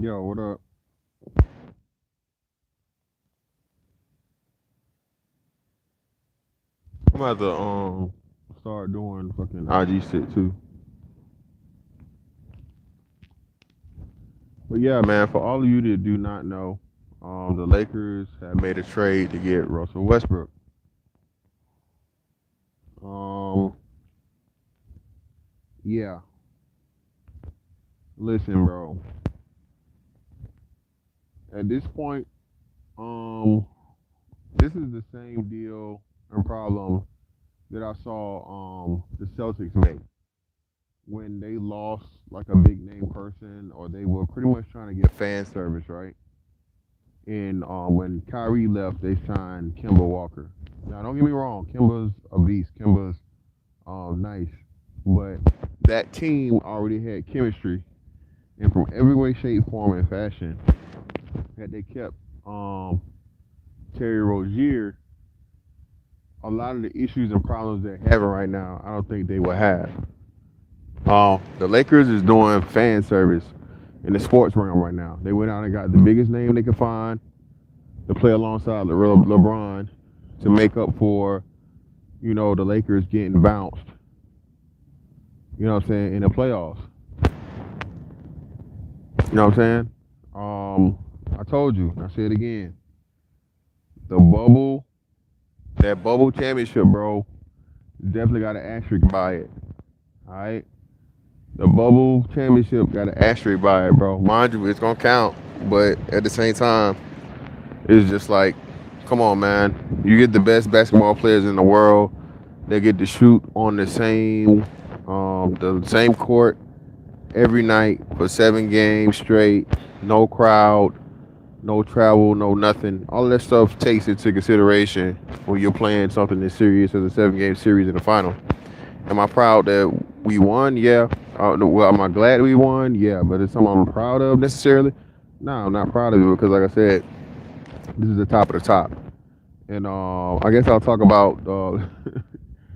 Yo, what up? I'm about to start doing fucking IG shit too. But yeah, man, for all of you that do not know, the Lakers have made a trade to get Russell Westbrook. Um, yeah, listen, bro. At this point, um, this is the same deal and problem that I saw the Celtics make when they lost like a big name person, or they were pretty much trying to get fan service, right? And when Kyrie left, they signed Kemba Walker. Now, don't get me wrong, Kemba's a beast. Kemba's nice, but that team already had chemistry, and from every way, shape, form, and fashion, had they kept Terry Rozier, a lot of the issues and problems they're having right now, I don't think they will have. The Lakers is doing fan service in the sports realm right now. They went out and got the biggest name they could find to play alongside LeBron to make up for, the Lakers getting bounced, you know what I'm saying, in the playoffs. You know what I'm saying? I told you, I say it again. The bubble, that bubble championship, bro, definitely got an asterisk by it. All right? The bubble championship got an asterisk by it, bro. Mind you, it's going to count, but at the same time, it's just like, come on, man. You get the best basketball players in the world. They get to shoot on the same court every night for 7 games straight. No crowd, no travel, no nothing. All of that stuff takes into consideration when you're playing something as serious as a 7 game series in the final. Am I proud that we won? Yeah. Well, am I glad we won? Yeah. But it's something I'm proud of necessarily? No, I'm not proud of it because, like I said, this is the top of the top. And I guess I'll talk about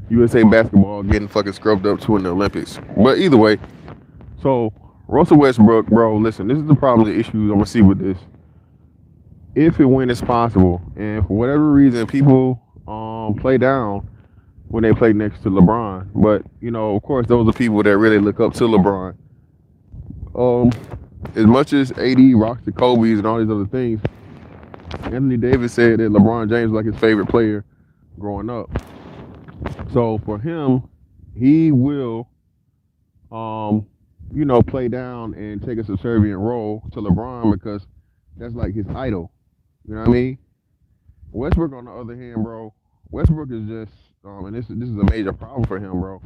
USA basketball getting fucking scrubbed up to in the Olympics. But either way, so Russell Westbrook, bro, listen, this is the problem, the issues I'm gonna see with this. If and when it's possible, and for whatever reason, people play down when they play next to LeBron. But of course, those are people that really look up to LeBron. Um, as much as AD rocks the Kobe's and all these other things, Anthony Davis said that LeBron James was like his favorite player growing up. So for him, he will, um, play down and take a subservient role to LeBron because that's like his idol. You know what I mean? Westbrook, on the other hand, bro, Westbrook is just, and this is a major problem for him, bro.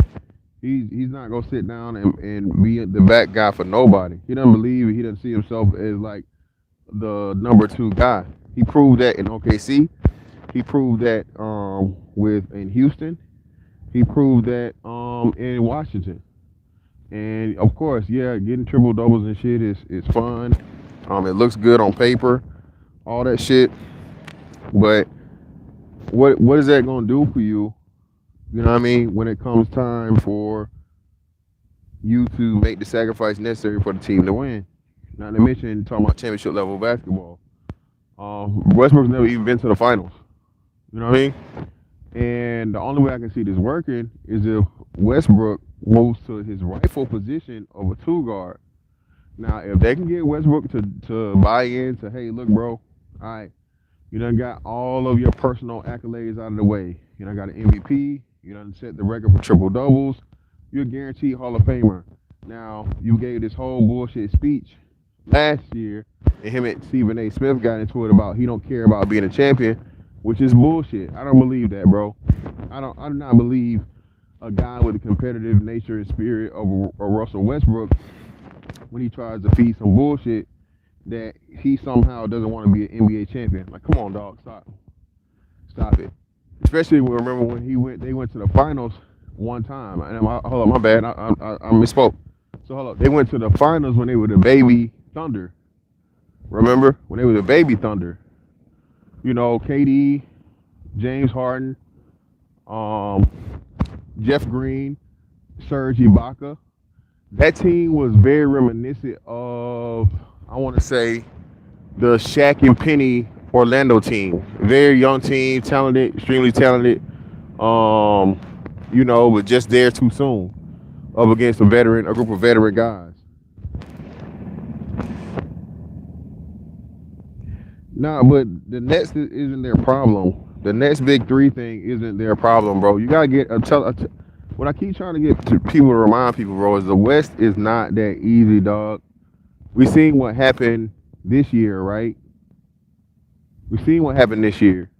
He's not gonna sit down and be the back guy for nobody. He doesn't believe it. He doesn't see himself as like the number two guy. He proved that in OKC. He proved that in Houston. He proved that in Washington. And of course, yeah, getting triple doubles and shit is fun. It looks good on paper, all that shit. But what is that gonna do for you? You know what I mean? When it comes time for you to make the sacrifice necessary for the team to win. Not to mention talking about championship level basketball. Westbrook's never even been to the finals. You know what I mean? And the only way I can see this working is if Westbrook moves to his rightful position of a two guard. Now, if they can get Westbrook to buy into, hey, look, bro, all right, you done got all of your personal accolades out of the way. You done got an MVP. You done set the record for triple doubles. You're a guaranteed Hall of Famer. Now, you gave this whole bullshit speech last year, and him and Stephen A. Smith got into it about he don't care about being a champion, which is bullshit. I don't believe that, bro. I do not believe a guy with a competitive nature and spirit of Russell Westbrook when he tries to feed some bullshit that he somehow doesn't want to be an NBA champion. Like, come on, dog, stop it. Especially remember when they went to the finals one time. And hold on, my bad, I misspoke. So hold up, they went to the finals when they were the baby Thunder. Remember when they were the baby Thunder? KD, James Harden, um, Jeff Green, Serge Ibaka. That team was very reminiscent of I want to say the Shaq and Penny Orlando team. Very young team, talented, extremely talented. Um, but just there too soon. Up against a group of veteran guys. Nah, but the Nets isn't their problem. The Nets big three thing isn't their problem, bro. You gotta get what I keep trying to get to people to remind people, bro, is the West is not that easy, dog. We seen what happened this year, right? We seen what happened this year.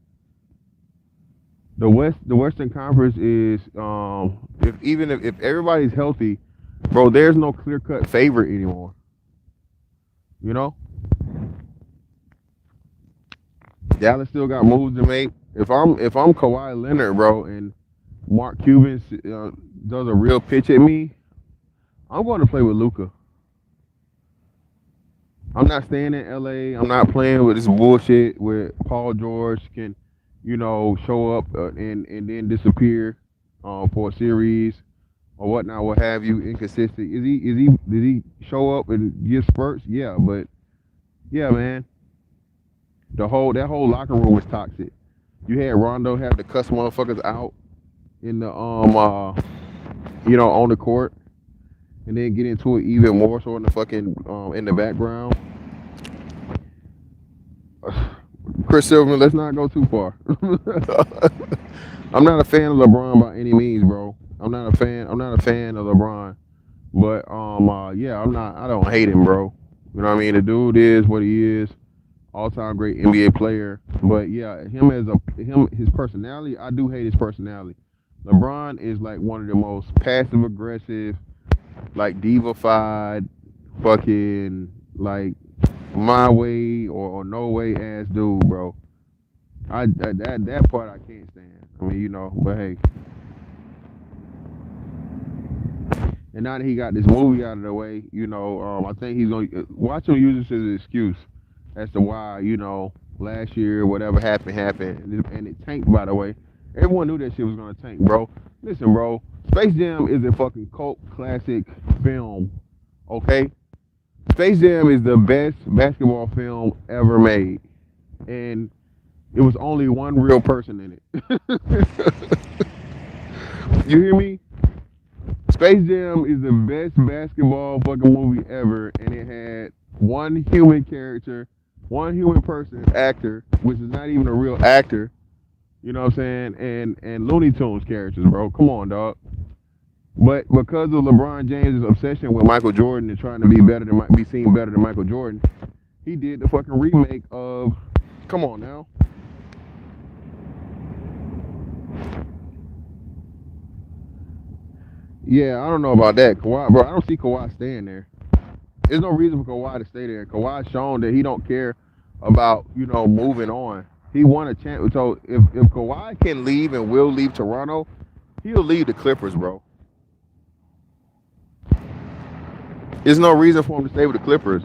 The Western Conference is if everybody's healthy, bro, there's no clear cut favorite anymore. You know, Dallas still got moves to make. If I'm Kawhi Leonard, bro, and Mark Cuban does a real pitch at me, I'm going to play with Luca. I'm not staying in LA. I'm not playing with this bullshit where Paul George can, show up and then disappear for a series or whatnot, what have you, inconsistent. Did he show up and give spurts? Yeah, but yeah, man, that whole locker room was toxic. You had Rondo have to cuss motherfuckers out in the on the court, and then get into it even more so in the fucking in the background. Chris Silverman, let's not go too far. I'm not a fan of LeBron by any means, bro. I'm not a fan of LeBron, but yeah, I'm not. I don't hate him, bro. You know what I mean? The dude is what he is, all time great NBA player. But yeah, his personality, I do hate his personality. LeBron is like one of the most passive aggressive, like divified, fucking like my way or no way ass dude, bro. That part I can't stand. I mean, but hey, and now that he got this movie out of the way, I think he's gonna watch him use this as an excuse as to why, last year whatever happened, and it tanked. By the way, everyone knew that shit was gonna tank, bro. Listen, bro, Space Jam is a fucking cult classic film. Okay, Space Jam is the best basketball film ever made, and it was only one real person in it. You hear me? Space Jam is the best basketball fucking movie ever, and it had one human character, one human person, actor, which is not even a real actor. You know what I'm saying? And Looney Tunes characters, bro. Come on, dog. But because of LeBron James' obsession with Michael Jordan and trying to be seen better than Michael Jordan, he did the fucking remake of. Come on now. Yeah, I don't know about that, Kawhi, bro. I don't see Kawhi staying there. There's no reason for Kawhi to stay there. Kawhi's shown that he don't care about moving on. He won a champ. So if Kawhi can leave and will leave Toronto, he'll leave the Clippers, bro. There's no reason for him to stay with the Clippers.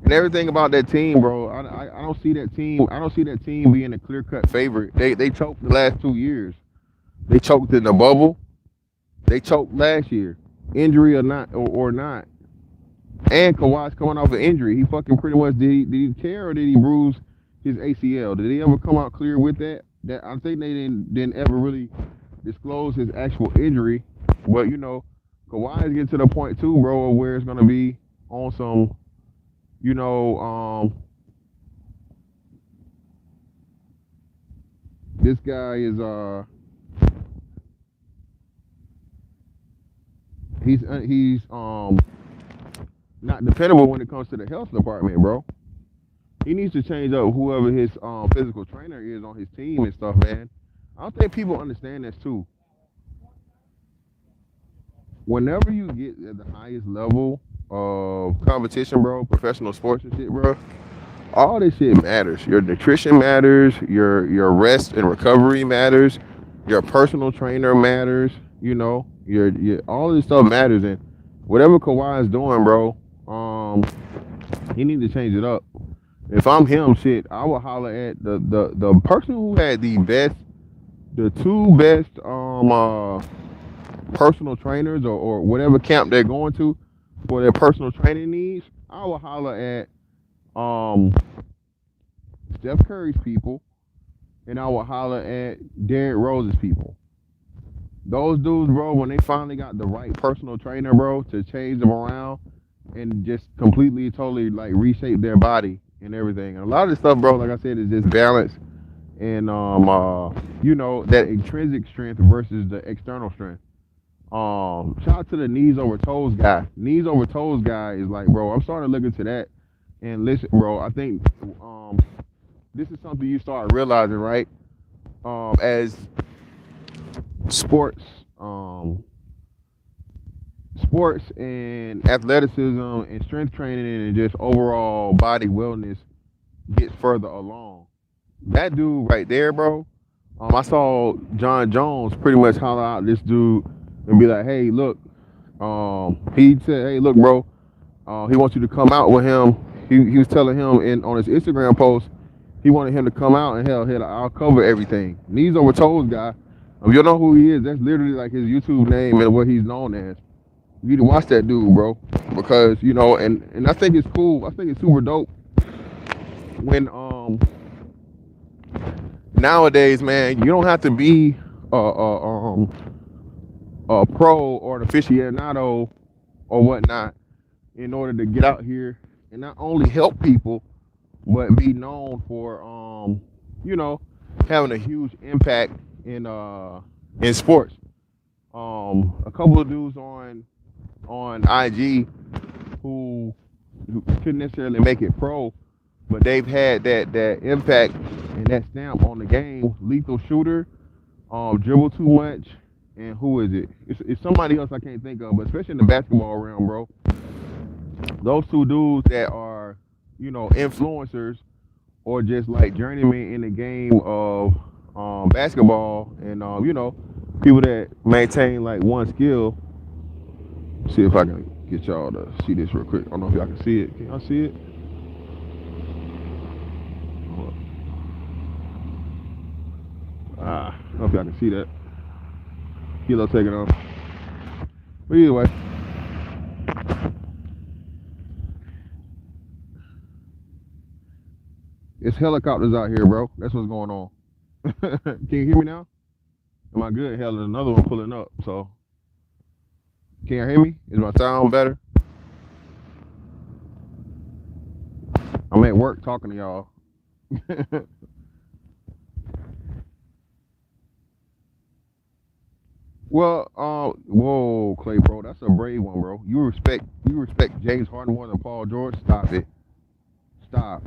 And everything about that team, bro, I don't see that team. I don't see that team being a clear cut favorite. They choked the last 2 years. They choked in the bubble. They choked last year, injury or not, or not. And Kawhi's coming off an injury. He fucking pretty much did he tear or did he bruise his ACL? Did he ever come out clear with that? That I think they didn't ever really disclose his actual injury. But Kawhi is getting to the point too, bro, where it's gonna be on some, this guy is he's not dependable when it comes to the health department, bro. He needs to change up whoever his physical trainer is on his team and stuff, man. I don't think people understand this too. Whenever you get at the highest level of competition, bro, professional sports and shit, bro, all this shit matters. Your nutrition matters. Your rest and recovery matters. Your personal trainer matters. Your all of this stuff matters. And whatever Kawhi is doing, bro, he needs to change it up. If I'm him, shit, I would holler at the person who had the two best personal trainers or whatever camp they're going to for their personal training needs. I would holler at um Steph Curry's people, and I would holler at Derrick Rose's people. Those dudes, bro, when they finally got the right personal trainer, bro, to change them around and just completely, totally like reshape their body and everything. And a lot of this stuff, bro, like I said, is just balance and that intrinsic strength versus the external strength. Shout out to the knees over toes guy. Knees over toes guy is like, bro, I'm starting to look into that and listen, bro. I think this is something you start realizing, right? As sports, um, sports and athleticism and strength training and just overall body wellness gets further along. That dude right there, bro. I saw John Jones pretty much holler out this dude and be like, "Hey, look." He said, "Hey, look, bro. He wants you to come out with him." He was telling him in on his Instagram post he wanted him to come out and hell, I'll cover everything. Knees over toes guy. You don't know who he is. That's literally like his YouTube name and what he's known as. You need to watch that dude, bro, because and I think it's cool. I think it's super dope when nowadays, man, you don't have to be a pro or an aficionado or whatnot in order to get out here and not only help people but be known for you know having a huge impact in sports. A couple of dudes on IG who couldn't necessarily make it pro, but they've had that impact and that stamp on the game. Lethal shooter, dribble too much, and who is it? It's somebody else I can't think of, but especially in the basketball realm, bro. Those two dudes that are influencers or just like journeymen in the game of basketball, and people that maintain like one skill. See if I can get y'all to see this real quick. I don't know if y'all can see it. Can y'all see it? I don't know if y'all can see that. Kilo taking off. But either way, it's helicopters out here, bro. That's what's going on. Can you hear me now? Am I good? Hell, there's another one pulling up. So, can you hear me? Is my sound better? I'm at work talking to y'all. Well, whoa, Clay Pro, that's a brave one, bro. You respect James Harden more than Paul George. Stop it. Stop.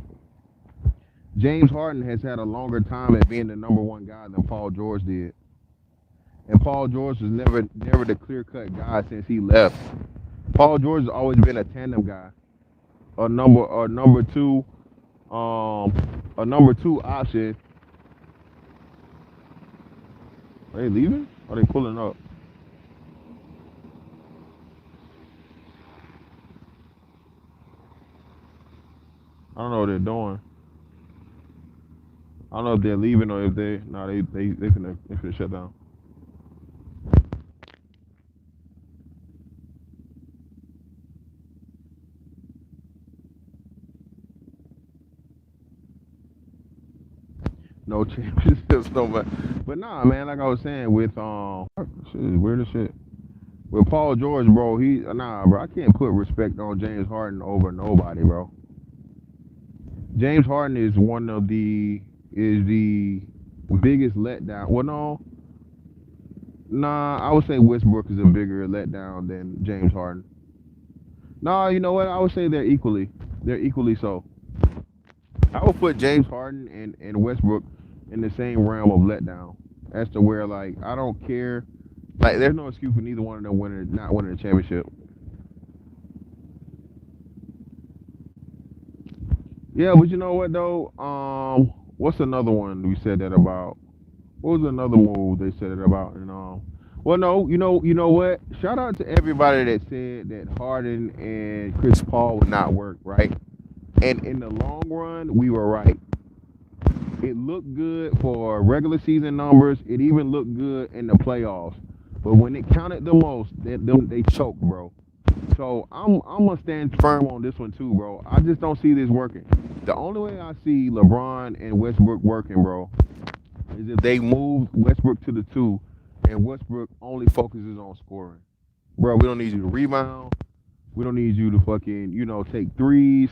James Harden has had a longer time at being the number one guy than Paul George did, and Paul George was never the clear cut guy since he left. Paul George has always been a tandem guy, a number two, um, a number two option. Are they leaving? Are they pulling up? I don't know what they're doing. I don't know if they're leaving or if they no they finna shut down. No championships, no but nah, man. Like I was saying with shit is weird as shit. With Paul George, bro, bro. I can't put respect on James Harden over nobody, bro. James Harden is the biggest letdown. Well, no, nah. I would say Westbrook is a bigger letdown than James Harden. Nah, you know what? I would say they're equally. They're equally so. I would put James Harden and Westbrook in the same realm of letdown. As to where like I don't care. Like there's no excuse for neither one of them not winning the championship. Yeah, but you know what though? What's another one we said that about? What was another move they said it about? And well, no, you know what? Shout out to everybody that said that Harden and Chris Paul would not work, right? And in the long run, we were right. It looked good for regular season numbers. It even looked good in the playoffs. But when it counted the most, they choked, bro. So I'm gonna stand firm on this one too, bro. I just don't see this working. The only way I see LeBron and Westbrook working, bro, is if they move Westbrook to the two, and Westbrook only focuses on scoring. Bro, we don't need you to rebound. We don't need you to fucking, take threes.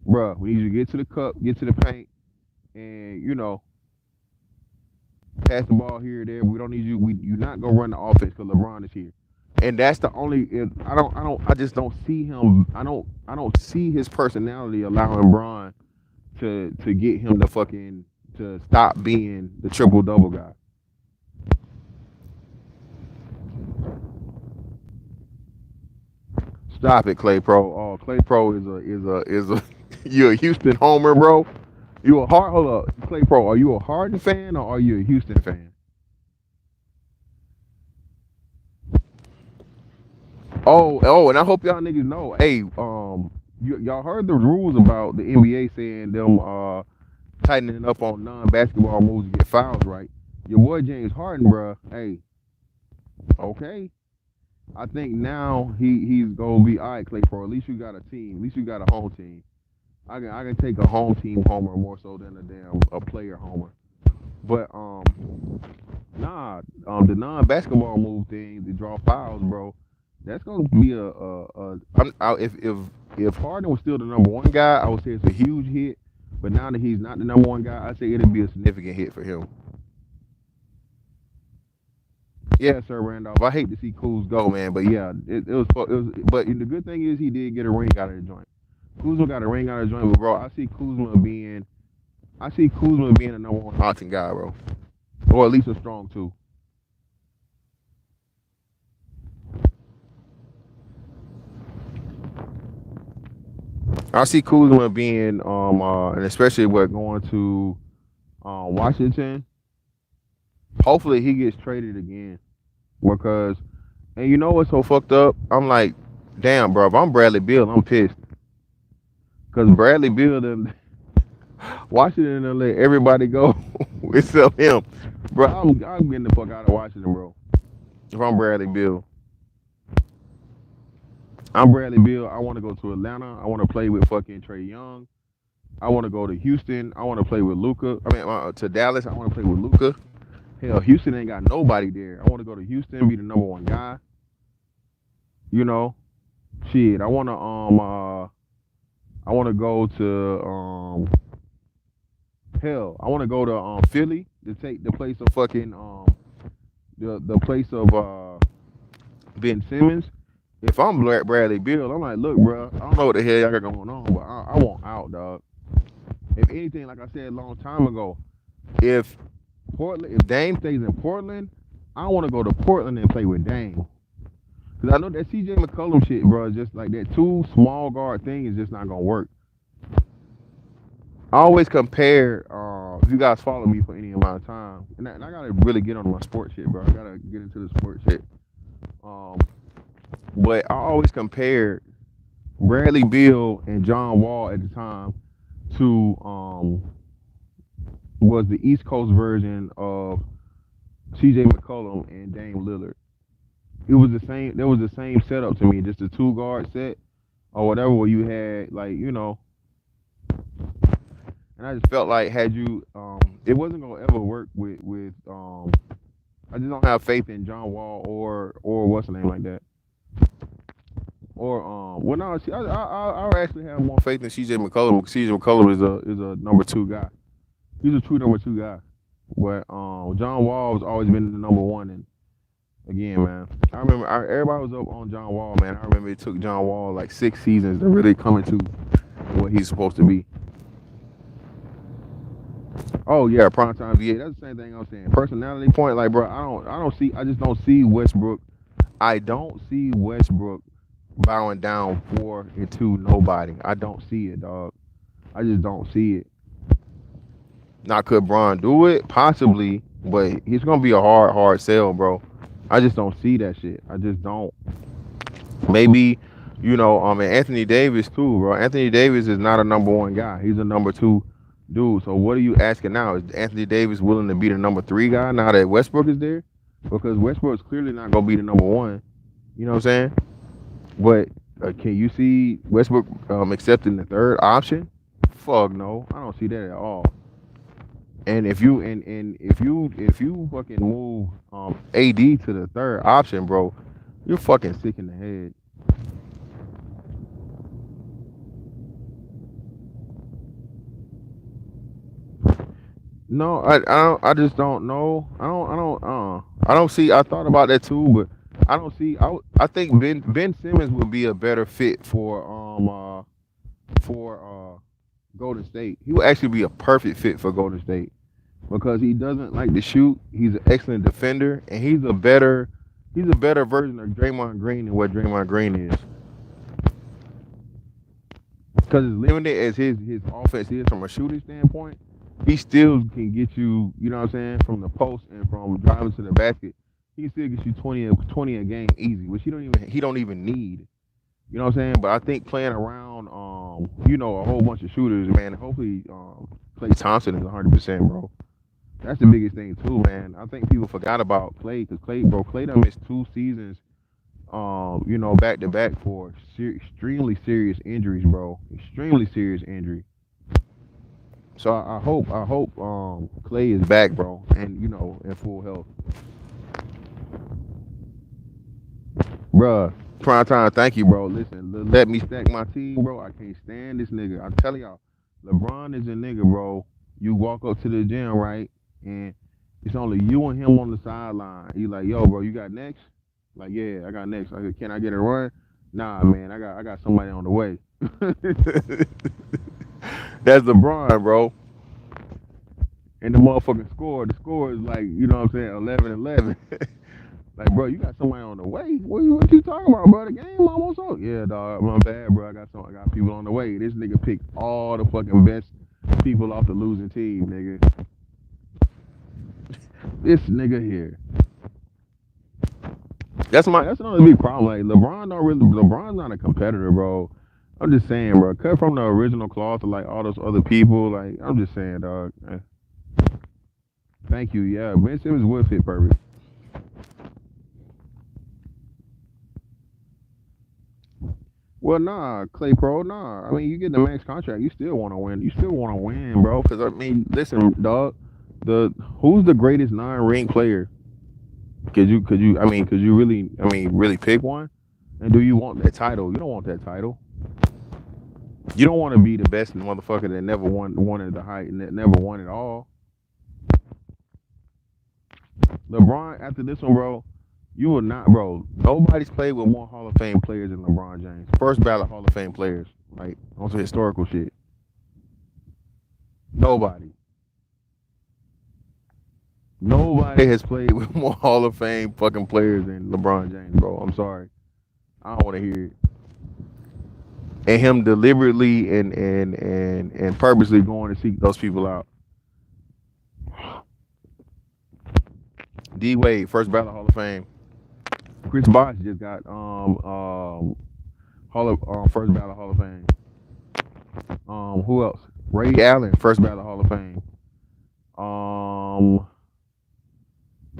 Bro, we need you to get to the cup, get to the paint, and, pass the ball here or there. We don't need you. You're not gonna run the offense because LeBron is here. And that's the only. I just don't see him. I don't see his personality allowing Bron to get him to fucking to stop being the triple double guy. Stop it, Clay Pro. Oh, Clay Pro is a you a Houston homer, bro. You a hard hold up, Clay Pro. Are you a Harden fan or are you a Houston fan? Oh, and I hope y'all niggas know. Hey, y'all heard the rules about the NBA saying them tightening up on non-basketball moves to get fouls, right? Your boy James Harden, bruh. Hey, okay. I think now he's gonna be all right, Clay Pro. At least you got a team. At least you got a home team. I can take a home team homer more so than a damn a player homer. But nah, the non-basketball move thing, the draw fouls, bro. That's gonna be if Harden was still the number one guy, I would say it's a huge hit. But now that he's not the number one guy, I say it'd be a significant hit for him. Yeah, Sir Randolph. I hate to see Kuz go, man, but yeah, it was. But the good thing is he did get a ring out of the joint. Kuzma got a ring out of the joint, but bro, I see Kuzma being a number one option guy, bro, or at least a strong two. I see Kuzma being and especially what going to Washington. Hopefully he gets traded again because and you know what's so fucked up? I'm like, damn, bro. If I'm Bradley Beal, I'm pissed because Bradley Beal done Washington done let everybody go except him, bro. I'm getting the fuck out of Washington, bro. If I'm Bradley Beal, I'm Bradley Beal. I want to go to Atlanta. I want to play with fucking Trey Young. I want to go to Houston. I want to play with Luca. I mean, to Dallas. I want to play with Luca. Hell, Houston ain't got nobody there. I want to go to Houston, be the number one guy. You know, shit. I want to go to hell. I want to go to Philly to take the place of fucking the place of Ben Simmons. If I'm Bradley Beal, I'm like, look, bro. I don't know what the hell y'all got going on, but I want out, dog. If anything, like I said a long time ago, if if Dame stays in Portland, I want to go to Portland and play with Dame. Cause I know that CJ McCollum shit, bro, just like that two small guard thing is just not gonna work. I always compare. If you guys follow me for any amount of time, and I gotta really get on my sports shit, bro. I gotta get into the sports shit. Um, but I always compare Bradley Beal and John Wall at the time to was the East Coast version of CJ McCollum and Dame Lillard. It was the same. There was the same setup to me, just a two guard set or whatever, where you had like and I just felt like had you, it wasn't gonna ever work with. I just don't have faith in John Wall or what's the name like that. Or well no, see, I actually have more faith in CJ McCollum because CJ McCollum is a number two guy. He's a true number two guy. But John Wall has always been the number one. And again, man, I remember everybody was up on John Wall, man. I remember it took John Wall like 6 seasons to really come into what he's supposed to be. Oh yeah, prime time VA. That's the same thing I'm saying. Personality point, like bro, I just don't see Westbrook. I don't see Westbrook bowing down 4-2 nobody. I don't see it, dog. I just don't see it. Now could Braun do it? Possibly, but he's gonna be a hard sell, bro. I just don't see that shit. I just don't. Maybe, and Anthony Davis too, bro. Anthony Davis is not a number one guy. He's a number two dude. So what are you asking now? Is Anthony Davis willing to be the number three guy now that Westbrook is there? Because Westbrook is clearly not gonna be the number one. You know what I'm saying? But Can you see Westbrook accepting the third option? Fuck no, I don't see that at all. And if you fucking move AD to the third option, bro, you're fucking sick in the head. No, I just don't know. I don't see. I thought about that too, but I don't see. I think Ben Simmons would be a better fit for Golden State. He would actually be a perfect fit for Golden State because he doesn't like to shoot. He's an excellent defender, and he's a better version of Draymond Green than what Draymond Green is. Because as limited as his offense is from a shooting standpoint, he still can get you, you know what I'm saying, from the post and from driving to the basket. He can still get you 20 a game easy, which he don't even need. You know what I'm saying? But I think playing around, a whole bunch of shooters, man. Hopefully, Clay Thompson is 100%, bro. That's the biggest thing too, man. I think people forgot about Clay because Clay done missed 2 seasons, back to back for extremely serious injuries, bro. Extremely serious injury. So I hope Clay is back, bro, and in full health, bruh. Prime time, thank you, bro. Listen, let me stack my team, bro. I can't stand this nigga. I'm telling y'all, LeBron is a nigga, bro. You walk up to the gym, right, and it's only you and him on the sideline. You like, yo, bro, you got next? Like, yeah, I got next. Like, can I get a run? Nah, man, I got somebody on the way. That's LeBron, bro. And the motherfucking score, the score is like, you know what I'm saying, 11-11. Like, bro, you got somebody on the way. What you talking about, bro? The game almost over. Yeah, dog. My bad, bro. I got people on the way. This nigga picked all the fucking best people off the losing team, nigga. This nigga here. That's another big problem. Like LeBron's not a competitor, bro. I'm just saying, bro. Cut from the original cloth of like all those other people. Like, I'm just saying, dog. Thank you. Yeah, Ben Simmons would fit perfect. Well, nah, Clay Pro, nah. I mean, you get the max contract, you still want to win. You still want to win, bro. Because I mean, listen, dog. The Who's the greatest non-ring player? Could you really, really pick one? And do you want that title? You don't want that title. You don't want to be the best motherfucker that never won at the height and that never won it all. LeBron, after this one, bro, you will not, bro. Nobody's played with more Hall of Fame players than LeBron James. First ballot Hall of Fame players, like on some historical shit. Nobody. Nobody has played with more Hall of Fame fucking players than LeBron James, bro. I'm sorry. I don't want to hear it. And him deliberately and purposely going to seek those people out. D Wade, first ballot Hall of Fame. Chris Bosh just got first ballot Hall of Fame. Who else? Ray Allen, first ballot Hall of Fame. Um,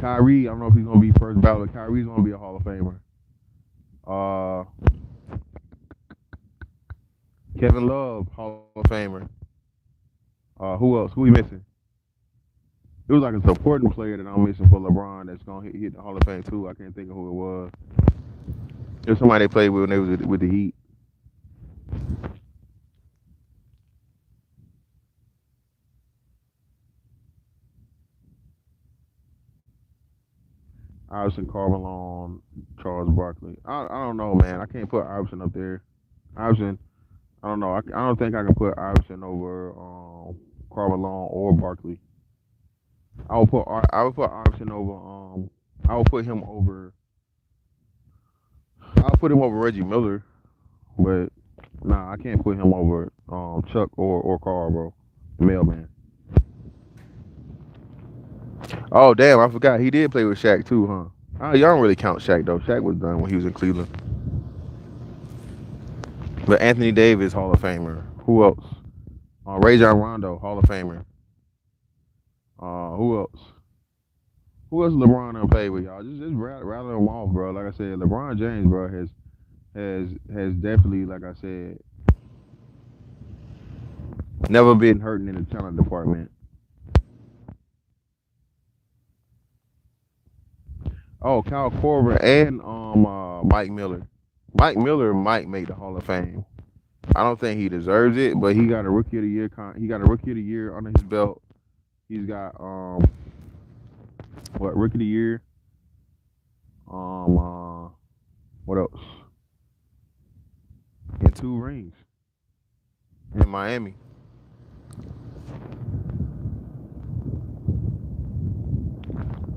Kyrie, I don't know if he's gonna be first ballot. Kyrie's gonna be a Hall of Famer. Uh, Kevin Love, Hall of Famer. Who else? Who we missing? It was like a supporting player that I'm missing for LeBron that's gonna hit the Hall of Fame too. I can't think of who it was. It was somebody they played with when they was with the Heat. Iverson, Carmelo, Charles Barkley. I don't know, man. I can't put Iverson up there. Iverson, I don't know. I don't think I can put Iverson over Carmelo or Barkley. I would put Iverson over I would put him over I'll put him over Reggie Miller, but nah, I can't put him over Chuck or Carl, bro. The mailman. Oh damn, I forgot he did play with Shaq too, huh? Y'all don't really count Shaq though. Shaq was done when he was in Cleveland. But Anthony Davis, Hall of Famer. Who else? Rajon Rondo, Hall of Famer. Who else? Who else LeBron done played with y'all? Just rattle them off, bro. Like I said, LeBron James, bro, has has definitely, like I said, never been hurting in the talent department. Oh, Kyle Korver and Mike Miller. Mike Miller might make the Hall of Fame. I don't think he deserves it, but he got a rookie of the year. He got a rookie of the year under his belt. He's got what rookie of the year? Um, uh, what else? And two rings in Miami.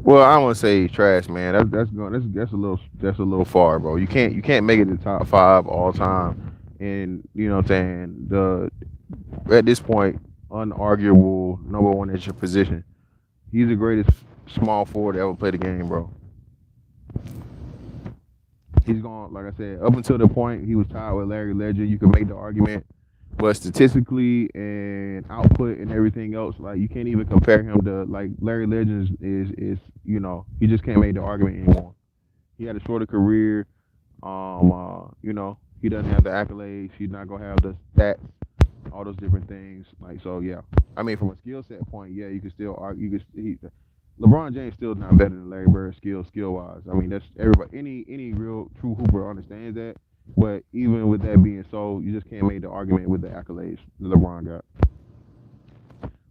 Well, I don't want to say trash, man. That's a little far, bro. You can't make it to top five all time, and you know what I'm saying. The at this point, unarguable number one at your position. He's the greatest small forward to ever play the game, bro. He's gone, like I said, up until the point he was tied with Larry Legend. You can make the argument, but statistically and output and everything else, like you can't even compare him to like Larry Legend is you just can't make the argument anymore. He had a shorter career. He doesn't have the accolades. He's not gonna have the stats, all those different things. Like so, yeah. I mean, from a skill set point, yeah, you can still argue. LeBron James still not better than Larry Bird skill wise. I mean, that's everybody. Any real true hooper understands that. But even with that being so, you just can't make the argument with the accolades that LeBron got.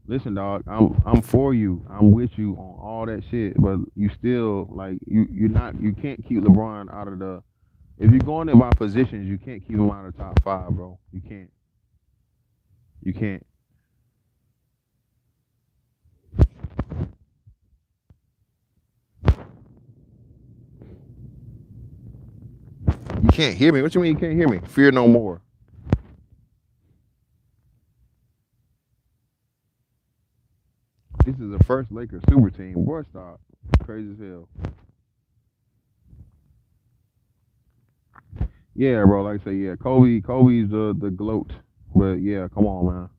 Listen, dog, I'm for you. I'm with you on all that shit. But you still like you can't keep LeBron out of the. If you're going in by positions, you can't keep him out of the top five, bro. You can't. You can't. You can't hear me. What you mean you can't hear me? Fear no more. This is the first Lakers super team. Boy, stop. Crazy as hell. Yeah, bro. Like I say, yeah, Kobe's the gloat. But yeah, come on, man.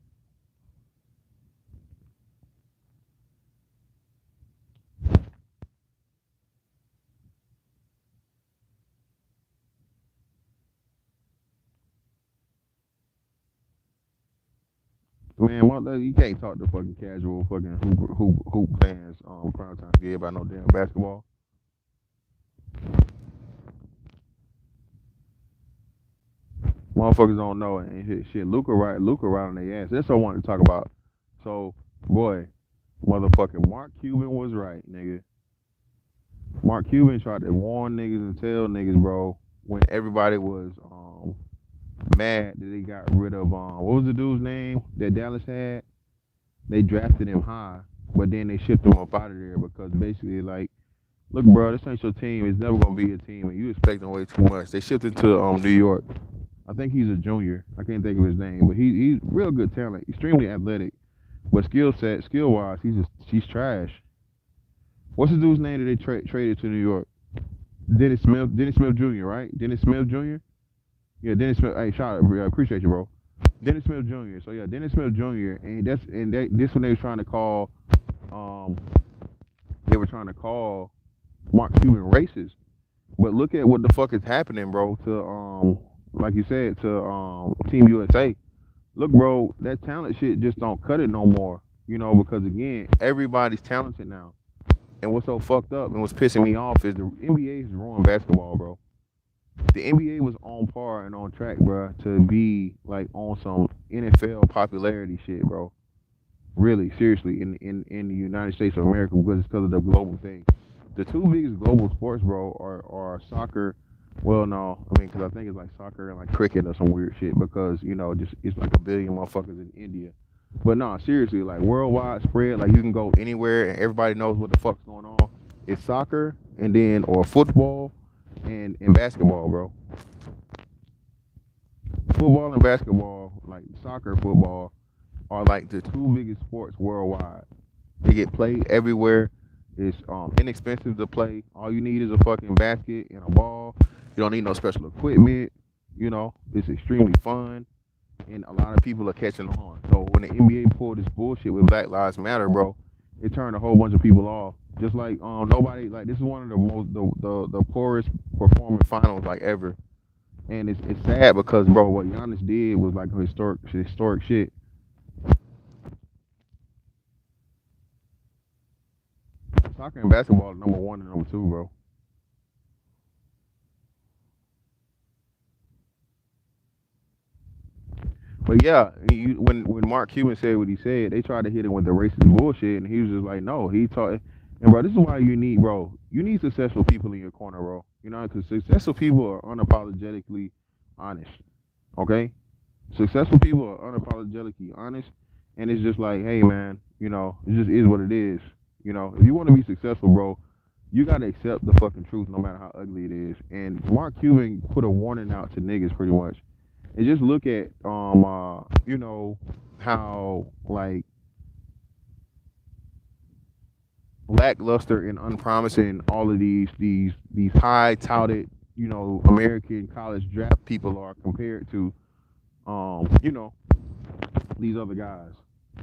Man, you can't talk to fucking casual fucking hoop fans prime time give about no damn basketball. Motherfuckers don't know it. And shit, Luca right on their ass. That's what I wanted to talk about. So, boy, motherfucking Mark Cuban was right, nigga. Mark Cuban tried to warn niggas and tell niggas, bro, when everybody was mad that they got rid of what was the dude's name that Dallas had? They drafted him high, but then they shipped him up out of there because basically like, look, bro, this ain't your team. It's never gonna be a team, and you expecting way too much. They shipped him to New York. I think he's a junior. I can't think of his name, but he's real good talent, extremely athletic, but skill wise, he's trash. What's the dude's name that they traded to New York? Dennis Smith Jr. Right? Dennis Smith Jr. Yeah, Dennis Smith. Hey, shout out, I appreciate you, bro. Dennis Smith Jr. So yeah, Dennis Smith Jr. This one they were trying to call. Um, they were trying to call Mark Cuban racist. But look at what the fuck is happening, bro. To like you said, to Team USA. Look, bro, that talent shit just don't cut it no more. You know, because again, everybody's talented now. And what's so fucked up and what's pissing me off is the NBA has ruined basketball, bro. The NBA was on par and on track, bro, to be like on some NFL popularity shit, bro. Really, seriously, in the United States of America because of the global thing. The two biggest global sports, bro, are soccer. Well, no, I mean, because I think it's like soccer and like cricket or some weird shit because just it's like a billion motherfuckers in India. But no, seriously, like worldwide spread, like you can go anywhere and everybody knows what the fuck's going on. It's soccer and then or football and basketball, bro. Football and basketball, like soccer, football, are like the two biggest sports worldwide. They get played everywhere. It's inexpensive to play. All you need is a fucking basket and a ball. You don't need no special equipment. It's extremely fun, and a lot of people are catching on. So when the NBA pulled this bullshit with Black Lives Matter, bro, it turned a whole bunch of people off. Just like nobody like this is one of the most the poorest performing finals like ever. And it's sad because, bro, what Giannis did was like historic shit. Soccer and basketball are number one and number two, bro. But yeah, when Mark Cuban said what he said, they tried to hit him with the racist bullshit, and he was just like, no, he taught. And bro, this is why you need successful people in your corner, bro. You know, because successful people are unapologetically honest. Okay, successful people are unapologetically honest, and it's just like, hey man, you know, it just is what it is. You know, if you want to be successful, bro, you gotta accept the fucking truth, no matter how ugly it is. And Mark Cuban put a warning out to niggas pretty much. And just look at you know, how like lackluster and unpromising all of these high touted, you know, American college draft people are compared to you know, these other guys,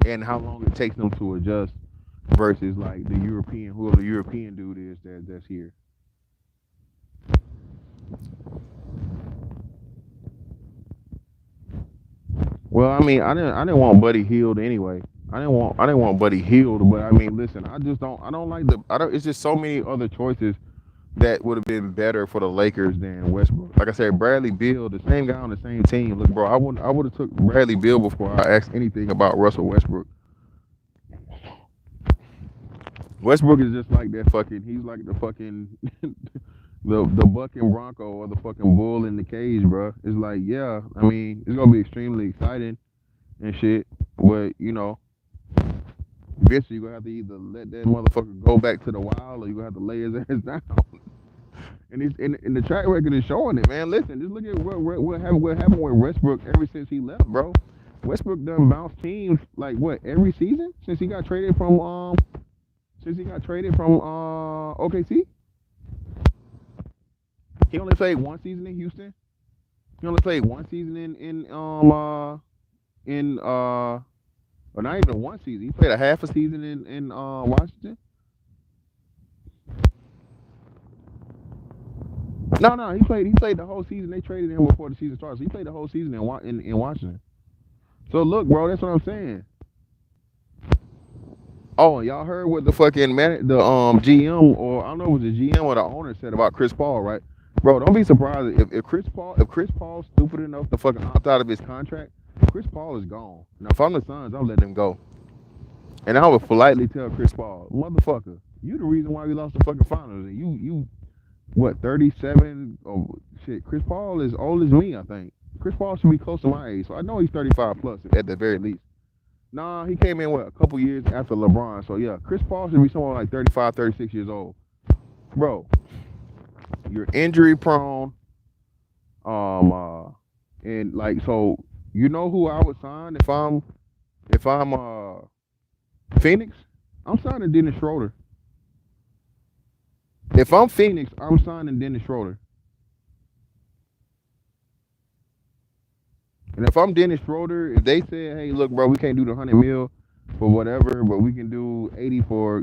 and how long it takes them to adjust versus like the European, whoever the European dude is that's here. Well, I mean, I didn't want Buddy Healed anyway. I didn't want Buddy Healed, but I mean, listen, I don't like the I don't. It's just so many other choices that would have been better for the Lakers than Westbrook. Like I said, Bradley Beal, the same guy on the same team. Look, bro, I would have took Bradley Beal before I asked anything about Russell Westbrook. Westbrook is just like that fucking. He's like the fucking the bucking Bronco or the fucking bull in the cage, bro. It's like, yeah, I mean, it's gonna be extremely exciting and shit, but you know, eventually you're gonna have to either let that motherfucker go back to the wild or you're gonna have to lay his ass down. And the track record is showing it, man. Listen, just look at what happened with Westbrook ever since he left, bro. Westbrook done bounced teams like what every season since he got traded from OKC. He only played one season in Houston. He only played one season in or not even one season. He played a half a season in Washington. No, no, he played the whole season. They traded him before the season started. So he played the whole season in Washington. So look, bro, that's what I'm saying. Oh, and y'all heard what the fucking the GM, or I don't know if it was the GM or the owner, said about Chris Paul, right? Bro, don't be surprised if Chris Paul's stupid enough to fucking opt out of his contract. Chris Paul is gone. Now, if I'm the Suns, I'm letting him go, and I would politely tell Chris Paul, motherfucker, you the reason why we lost the fucking finals, and you what 37? Oh shit, Chris Paul is old as me, I think. Chris Paul should be close to my age, so I know he's 35 plus at the very least. Nah, he came in what a couple years after LeBron. So yeah, Chris Paul should be somewhere like 35, 36 years old. Bro, you're injury prone. Um uh and like so you know who I would sign if I'm Phoenix? I'm signing Dennis Schroeder. If I'm Phoenix, I'm signing Dennis Schroeder. And if I'm Dennis Schroeder, if they say, hey, look, bro, we can't do the 100 mil for whatever, but we can do 80 for,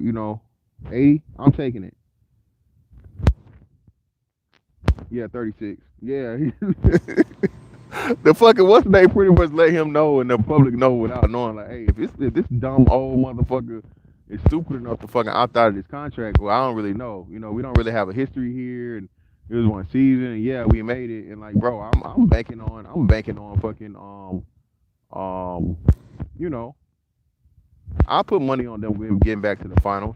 80, I'm taking it. Yeah, 36. Yeah. The fucking what's the name pretty much let him know and the public know without knowing, like, hey, if this dumb old motherfucker is stupid enough to fucking opt out of this contract, well, I don't really know. We don't really have a history here, and it was one season, and yeah, we made it, and like, bro, I'm banking on fucking um, you know, I put money on them getting back to the finals.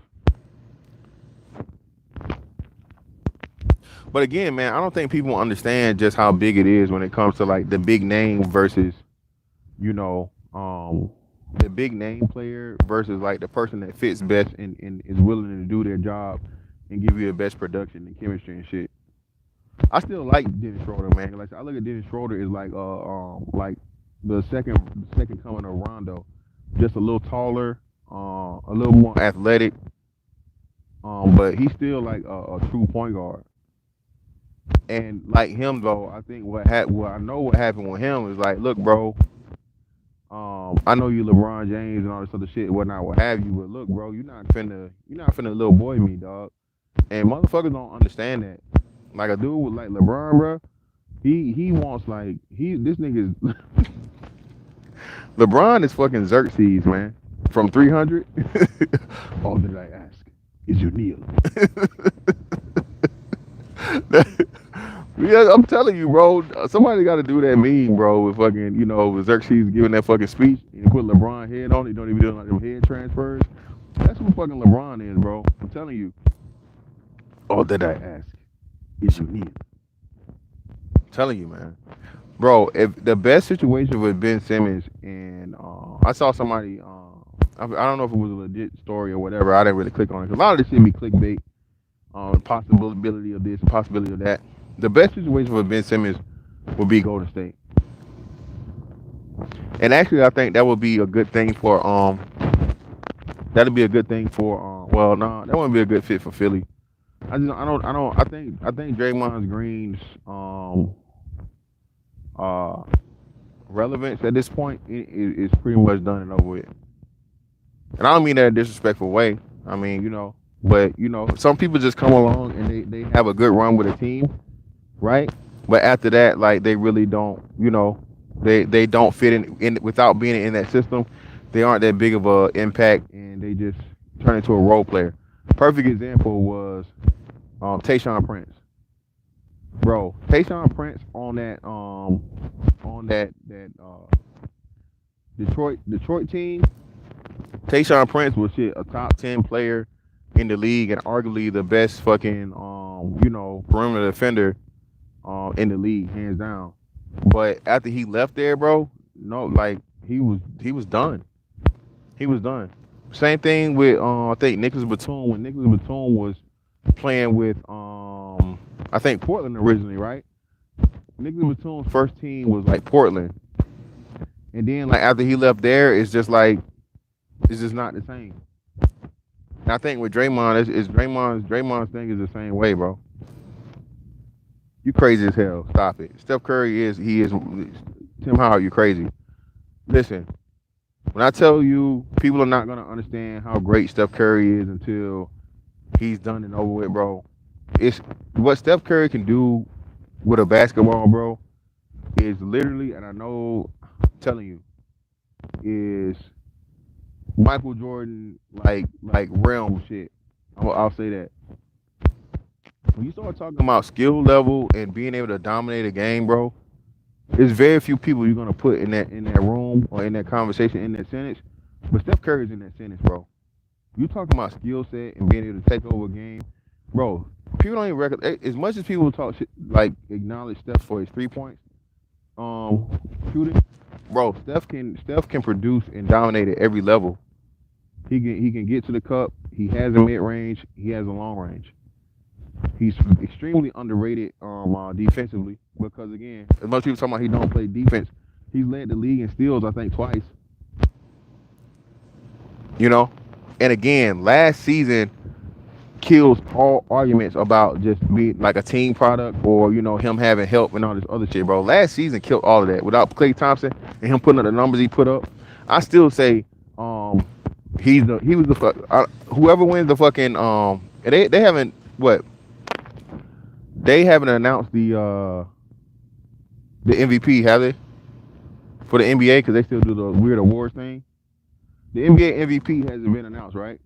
But again, man, I don't think people understand just how big it is when it comes to like the big name versus, you know, the big name player versus like the person that fits best and is willing to do their job and give you the best production and chemistry and shit. I still like Dennis Schroeder, man. Like I look at Dennis Schroeder as like the second coming of Rondo, just a little taller, a little more athletic, but he's still like a true point guard. And like him though, I think what I know what happened with him is like, look, bro, I know you LeBron James and all this other shit, whatnot, what have you, but look, bro, you're not finna little boy me, dog. And motherfuckers don't understand that. Like a dude with like LeBron, bro, He wants like this nigga is LeBron is fucking Xerxes, man. From 300. All that I ask is you kneel. Yeah, I'm telling you, bro. Somebody got to do that meme, bro. With fucking, with Xerxes giving that fucking speech and put LeBron head on it. Don't even do like them head transfers. That's what fucking LeBron is, bro. I'm telling you. All that I ask is you kneel. I'm telling you, man. Bro, if the best situation with Ben Simmons and I saw somebody, I don't know if it was a legit story or whatever. I didn't really click on it 'cause a lot of this shit be clickbait. Possibility of this, possibility of that. The best situation for Ben Simmons would be Golden State, and actually, I think that would be a good thing for that'd be a good thing for well, no, that wouldn't be a good fit for Philly. I think Draymond Green's uh relevance at this point is pretty much done and over with. And I don't mean that in a disrespectful way. I mean, but some people just come along and they have a good run with a team, right? But after that, like they really don't, they don't fit in without being in that system. They aren't that big of a impact, and they just turn into a role player. Perfect example was Tayshaun Prince, bro. Tayshaun Prince on that Detroit team. Tayshaun Prince was shit a top 10 player in the league and arguably the best fucking perimeter defender in the league, hands down. But after he left there, bro, no, like he was done. He was done. Same thing with I think Nicholas Batum when Nicholas Batum was playing with I think Portland originally, right? Nicholas Batum's first team was like Portland, and then like after he left there, it's just not the same. And I think with Draymond, it's Draymond's thing is the same way, bro. You crazy as hell. Stop it. Steph Curry is Tim Howard. You crazy. Listen, when I tell you, people are not gonna understand how great Steph Curry is until he's done and over with, bro. It's what Steph Curry can do with a basketball, bro. Is literally, and I know, I'm telling you, is Michael Jordan like realm shit. I'll say that. When you start talking about skill level and being able to dominate a game, bro, there's very few people you're gonna put in that room or in that conversation in that sentence. But Steph Curry's in that sentence, bro. You talking about skill set and being able to take over a game, bro. People don't even recognize as much as people talk shit, like acknowledge Steph for his 3 points, um, shooting, bro. Steph can produce and dominate at every level. He can get to the cup. He has a mid range. He has a long range. He's extremely underrated defensively because again, as much people talking about he don't play defense, he's led the league in steals I think twice. You know, and again, last season kills all arguments about just being like a team product or him having help and all this other shit, bro. Last season killed all of that without Klay Thompson and him putting up the numbers he put up. I still say um he was the whoever wins the fucking and they haven't what they haven't announced the MVP, have they, for the NBA because they still do the weird awards thing. The NBA MVP hasn't been announced, right?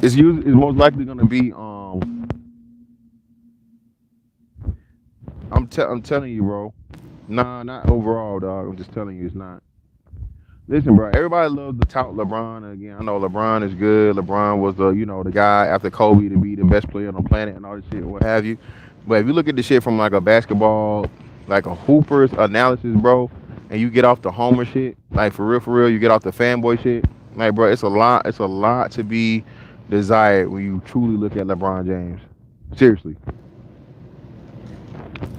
It's most likely going to be I'm telling you, bro. Nah, not overall, dog. I'm just telling you, it's not. Listen, bro. Everybody loves to tout LeBron. Again, I know LeBron is good. LeBron was the guy after Kobe to be the best player on the planet and all this shit, what have you. But if you look at the shit from like a basketball, like a Hooper's analysis, bro, and you get off the Homer shit, like for real, you get off the fanboy shit, like, bro, it's a lot. It's a lot to be desired when you truly look at LeBron James. Seriously,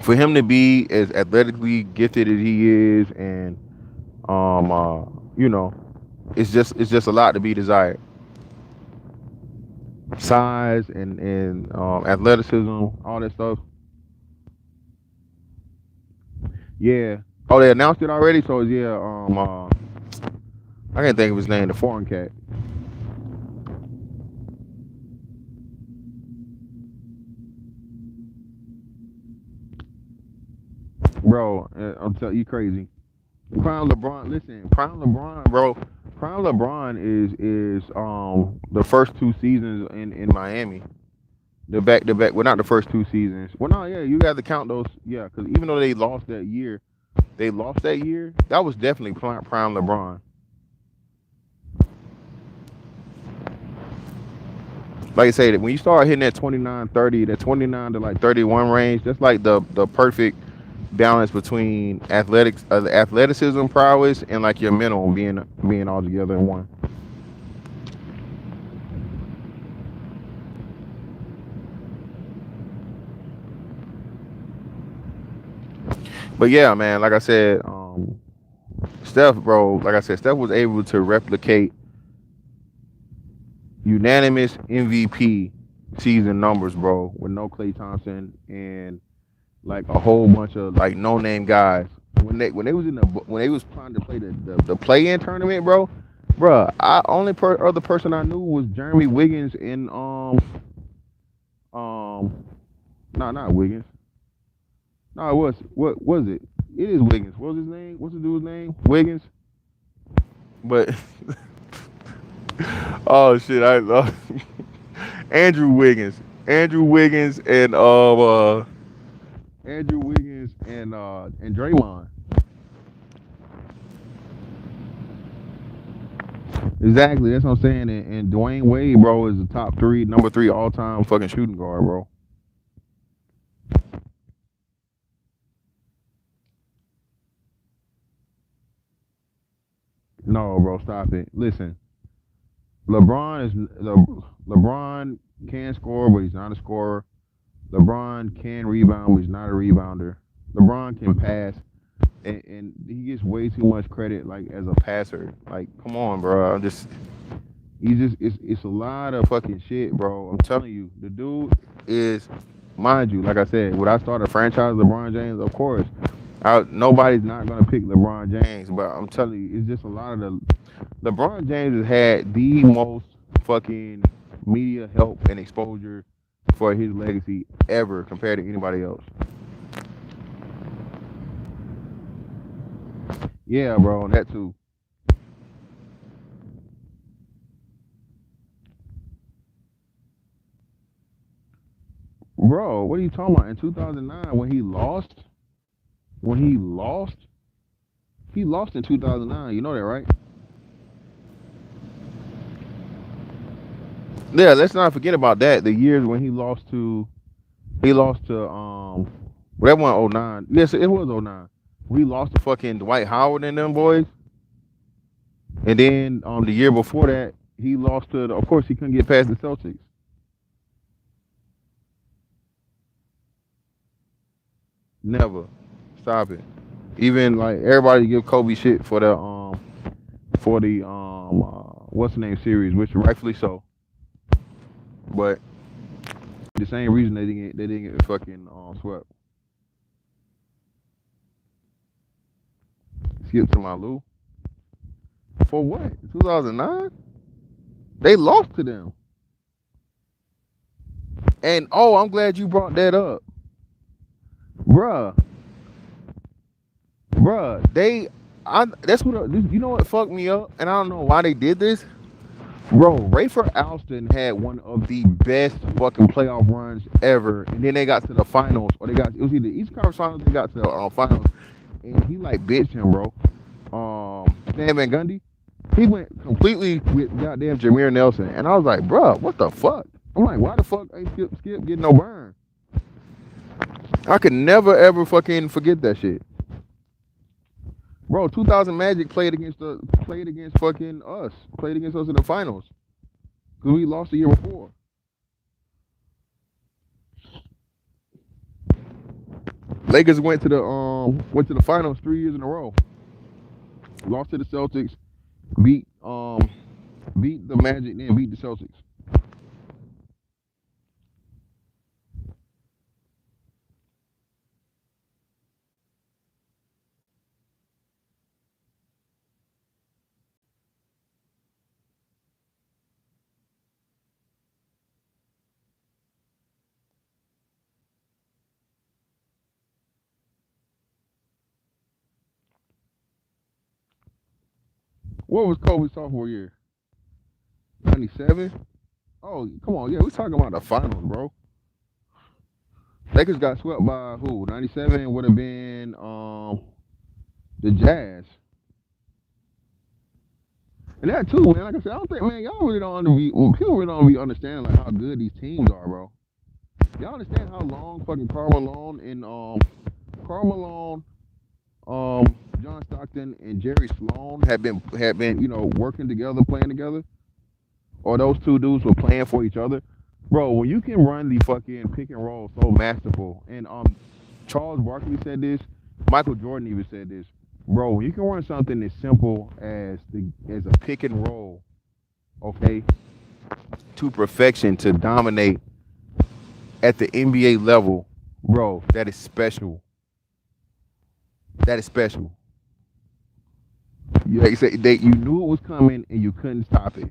for him to be as athletically gifted as he is, and um, uh, you know, it's just a lot to be desired. Size and athleticism, all that stuff. Yeah. Oh, they announced it already. So yeah. I can't think of his name. The foreign cat. bro. I'm telling you, crazy. Prime LeBron. Listen, Prime LeBron, bro. Prime LeBron is the first two seasons in Miami. The back to back. Well, not the first two seasons. Well, no, yeah, you got to count those. Yeah, because even though they lost that year, they lost that year. That was definitely prime LeBron. Like I say, that when you start hitting that 29, 30, that 29 to like 31 range, that's like the perfect balance between athleticism prowess and like your mental being all together in one. But yeah, man, like I said, Steph, bro, like I said, Steph was able to replicate unanimous MVP season numbers, bro, with no Clay Thompson and like a whole bunch of like no name guys. When they was in the when they was trying to play the play in tournament, bro, other person I knew was Jeremy Wiggins and um no, not Wiggins. No, it was what was it? It is Wiggins. What was his name? What's the dude's name? Wiggins. But oh shit, I Andrew Wiggins. Andrew Wiggins Andrew Wiggins and Draymond. Exactly, that's what I'm saying. And Dwayne Wade, bro, is the top three, number three all time fucking shooting guard, bro. No, bro, stop it. Listen, LeBron is LeBron can score, but he's not a scorer. LeBron can rebound, but he's not a rebounder. LeBron can pass, and he gets way too much credit like as a passer. Like, come on, bro. I'm just he just it's a lot of fucking shit, bro. I'm telling you, the dude is, mind you, like I said, would I start a franchise LeBron James? Of course. Nobody's not gonna pick LeBron James, but I'm telling you, it's just a lot of the LeBron James has had the most fucking media help and exposure for his legacy ever compared to anybody else. Yeah, bro, that too. Bro, what are you talking about? In 2009, when he lost in 2009. You know that, right? Yeah, let's not forget about that. The years when he lost to well, that one oh nine. Yes, it was oh nine. We lost to fucking Dwight Howard and them boys. And then the year before that, he lost to of course he couldn't get past the Celtics. Never. Stop it. Even like everybody give Kobe shit for the what's the name series, which rightfully so. But the same reason they didn't get fucking swept. Skip to my Lou. For what? 2009? They lost to them. And oh, I'm glad you brought that up. Bruh, they that's what you know what fucked me up, and I don't know why they did this. Bro, Rayford Alston had one of the best fucking playoff runs ever, and then they got to the finals, or they got it was either East Conference Finals, they got to the finals, and he like bitched him, bro. Stan Van Gundy, he went completely with goddamn Jameer Nelson, and I was like, bro, what the fuck? I'm like, why the fuck ain't Skip getting no burn? I could never ever fucking forget that shit. Bro, 2000 Magic played against fucking us. Played against us in the finals. Cause we lost the year before. Lakers went to the finals 3 years in a row. Lost to the Celtics, beat beat the Magic, then beat the Celtics. What was Kobe's sophomore year? 97? Oh, come on. Yeah, we're talking about the finals, bro. Lakers got swept by who? 97 would have been the Jazz. And that too, man. Like I said, I don't think, man, y'all really don't people really don't be understanding like how good these teams are, bro. Y'all understand how long fucking Karl Malone and Karl Malone, John Stockton and Jerry Sloan had been working together, playing together, or those two dudes were playing for each other, bro. When you can run the fucking pick and roll so masterful, and Charles Barkley said this, Michael Jordan even said this, bro. When you can run something as simple as a pick and roll, okay, to perfection to dominate at the NBA level, bro, that is special. That is special. Like you said, you knew it was coming and you couldn't stop it.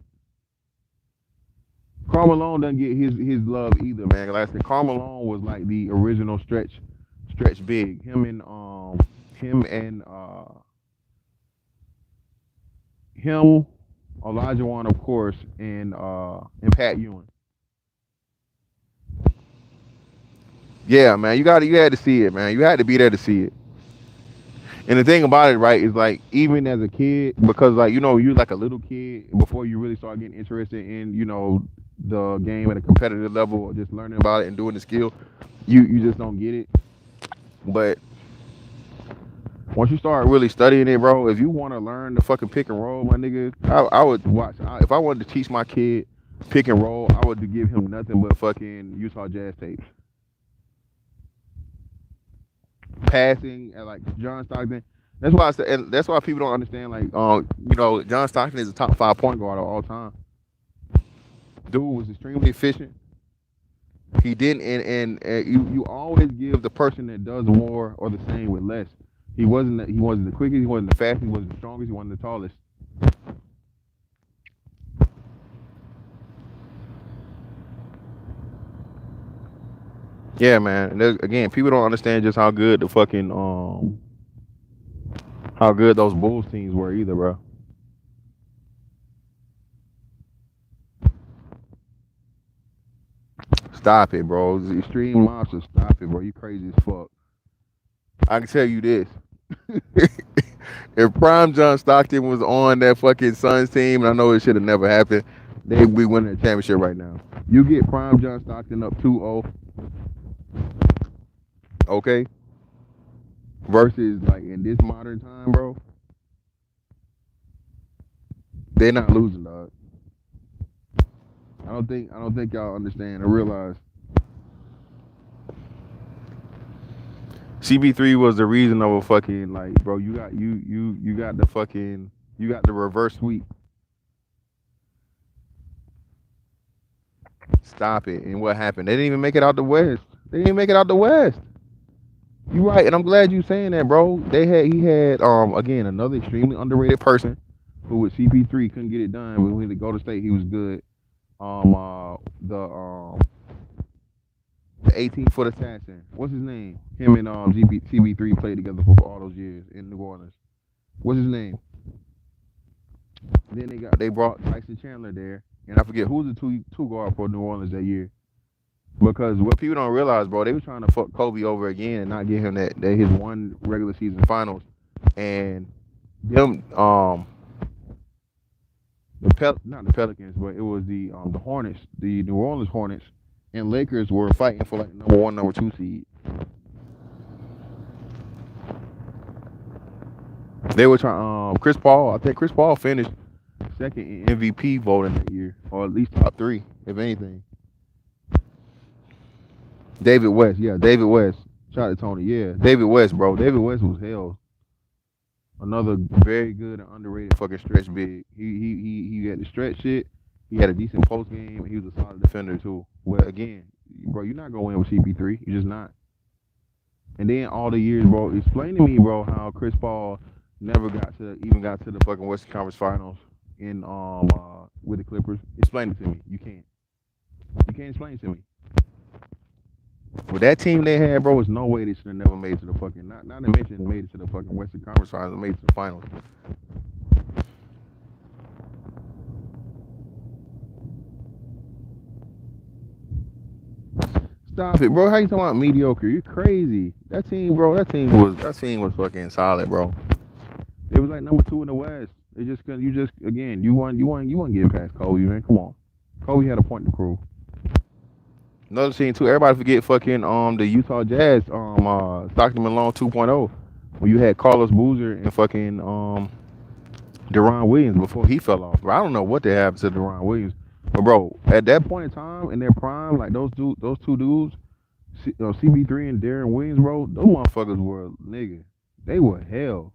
Karl Malone doesn't get his love either, man. Like I said, Karl Malone was like the original stretch big. Him, Elijah Wan, of course, and Pat Ewing. Yeah, man, you had to see it, man. You had to be there to see it. And the thing about it, right, is like even as a kid, because like you're like a little kid before you really start getting interested in the game at a competitive level or just learning about it and doing the skill, you just don't get it. But once you start really studying it, bro, if you want to learn the fucking pick and roll, my nigga, I would watch. If I wanted to teach my kid pick and roll, I would give him nothing but fucking Utah Jazz tapes. Passing and like John Stockton. That's why I said, and that's why people don't understand. Like, John Stockton is a top 5 point guard of all time. Dude was extremely efficient. He didn't, and you always give the person that does more or the same with less. He wasn't the quickest. He wasn't the fastest. He wasn't the strongest. He wasn't the tallest. Yeah, man. And again, people don't understand just how good the fucking how good those Bulls teams were either, bro. Stop it, bro. The extreme monster. Stop it, bro. You crazy as fuck. I can tell you this. If Prime John Stockton was on that fucking Suns team, and I know it should have never happened, they'd be winning the championship right now. You get Prime John Stockton up 2-0, okay? Versus like in this modern time, bro, they're not losing, dog. I don't think y'all understand or realize CB3 was the reason of a fucking like, bro. You got the reverse sweep. Stop it. And what happened? They didn't even make it out the West. They didn't make it out the West. You right, and I'm glad you saying that, bro. He had again another extremely underrated person who with CP3 couldn't get it done, but when he go to state, he was good. Um, uh, the um the 18-foot assassin. What's his name? Him and CB3 played together for all those years in New Orleans. What's his name? Then they brought Tyson Chandler there, and I forget who was the two guard for New Orleans that year. Because what people don't realize, bro, they were trying to fuck Kobe over again and not give him that his one regular season finals, and them not the Pelicans, but it was the Hornets, the New Orleans Hornets, and Lakers were fighting for like number one, number two seed. They were trying. Chris Paul, I think Chris Paul finished second in MVP voting that year, or at least top three, if anything. David West, yeah, David West. Shout out to Tony, yeah, David West, bro. David West was hell. Another very good and underrated fucking stretch big. He had the stretch shit. He had a decent post game. He was a solid defender too. Well, again, bro, you're not gonna win with CP3. You're just not. And then all the years, bro, explain to me, bro, how Chris Paul never got to the fucking Western Conference Finals in with the Clippers. Explain it to me. You can't. You can't explain it to me. With that team they had, bro, there's no way they should have never made it to the fucking not to mention made it to the fucking Western Conference Finals, made it to the finals. Stop it, bro. How you talking about mediocre? You're crazy. That team, bro. That team was fucking solid, bro. It was like number two in the West. It just cause you just again you want to get past Kobe, man. Come on, Kobe had a point to prove. Another team too. Everybody forget fucking the Utah Jazz Stockton Malone 2.0 when you had Carlos Boozer and fucking Deron Williams before he fell off. Bro, I don't know what they happened to Deron Williams, but bro, at that point in time in their prime, like those two dudes, CB3 and Darren Williams, bro, those motherfuckers were nigga. They were hell.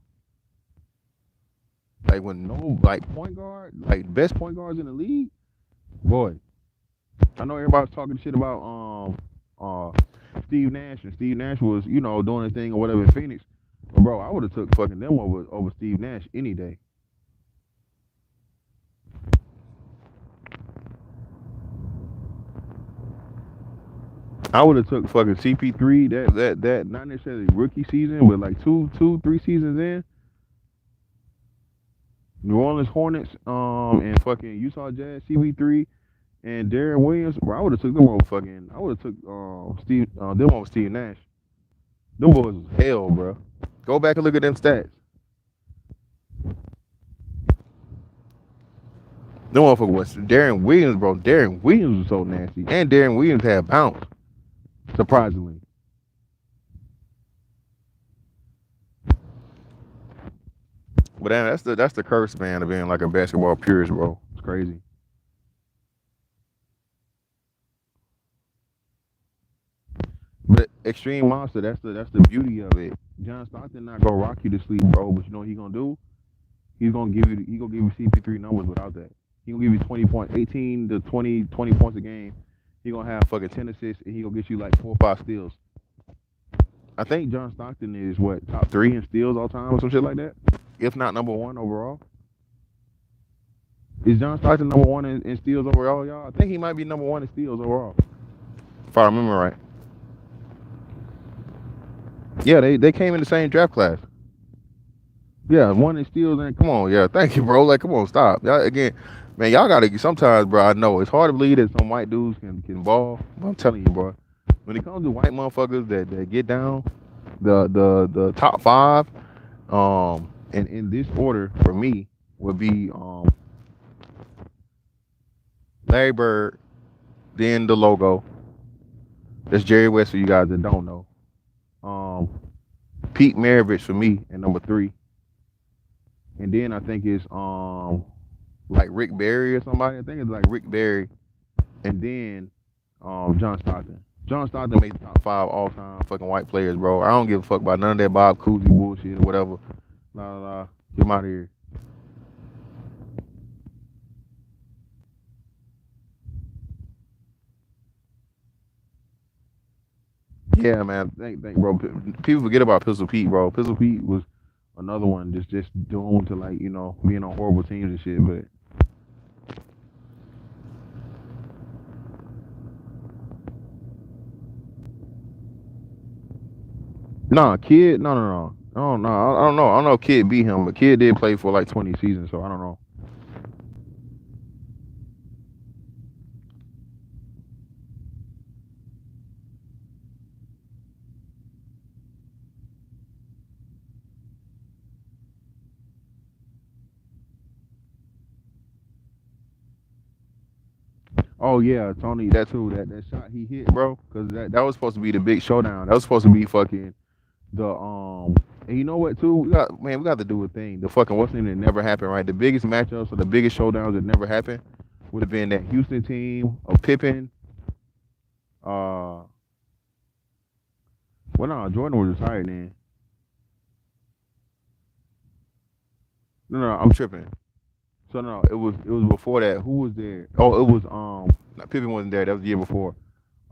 Like when no like point guard, like best point guards in the league, boy. I know everybody's talking shit about Steve Nash, and Steve Nash was doing his thing or whatever in Phoenix. But bro, I would have took fucking them over Steve Nash any day. I would have took fucking CP3 that not necessarily rookie season, but like two, 3 seasons in. New Orleans Hornets, and fucking Utah Jazz, CP3 and Darren Williams, bro, I would have took them over fucking. I would have took them over Steve Nash. Them boys was hell, bro. Go back and look at them stats. Them motherfucker was Darren Williams, bro. Darren Williams was so nasty, and Darren Williams had bounce. Surprisingly, but damn, that's the curse, man, of being like a basketball purist, bro. It's crazy. But Extreme Monster, that's the beauty of it. John Stockton not gonna rock you to sleep, bro. But you know what he gonna do? He gonna give you CP3 numbers without that. He gonna give you 20 points, 18 to 20 points a game. He gonna have fucking 10 assists, and he gonna get you like 4 or 5 steals. I think John Stockton is what top three in steals all time or some shit like that. If not number one overall. Is John Stockton number one in steals overall, y'all? I think he might be number one in steals overall, if I remember right. Yeah, they came in the same draft class. Yeah, one in steals and come on, yeah, thank you, bro. Like, come on, stop. Y'all again, man, y'all gotta sometimes, bro. I know it's hard to believe that some white dudes can ball. But I'm telling you, bro. When it comes to white motherfuckers that get down, the top five, and in this order for me would be Larry Bird, then the logo. That's Jerry West for you guys that don't know. Um, Pete Maravich for me at number three, and then I think it's like Rick Barry or somebody. I think it's like Rick Barry, and then John Stockton. John Stockton makes the top five all time fucking white players, bro. I don't give a fuck about none of that Bob Cousy bullshit or whatever. La la la. Get him out of here. Yeah, man. Thank, bro. People forget about Pistol Pete, bro. Pistol Pete was another one just doomed to like being on horrible teams and shit. But nah, Kid, no. I don't know. I don't know. I don't know if Kid beat him, but Kid did play for like 20 seasons, so I don't know. Oh yeah, Tony, that too. That shot he hit, bro, because that was supposed to be the big showdown. That was supposed to be fucking the And you know what too? We got to do a thing. The fucking what's name that never happened, right? The biggest matchups or the biggest showdowns that never happened would have been that Houston team of Pippen. Uh, well, no, Jordan was retired then. No, I'm tripping. So no, it was before that. Who was there? Oh, it was no, Pippen wasn't there. That was the year before.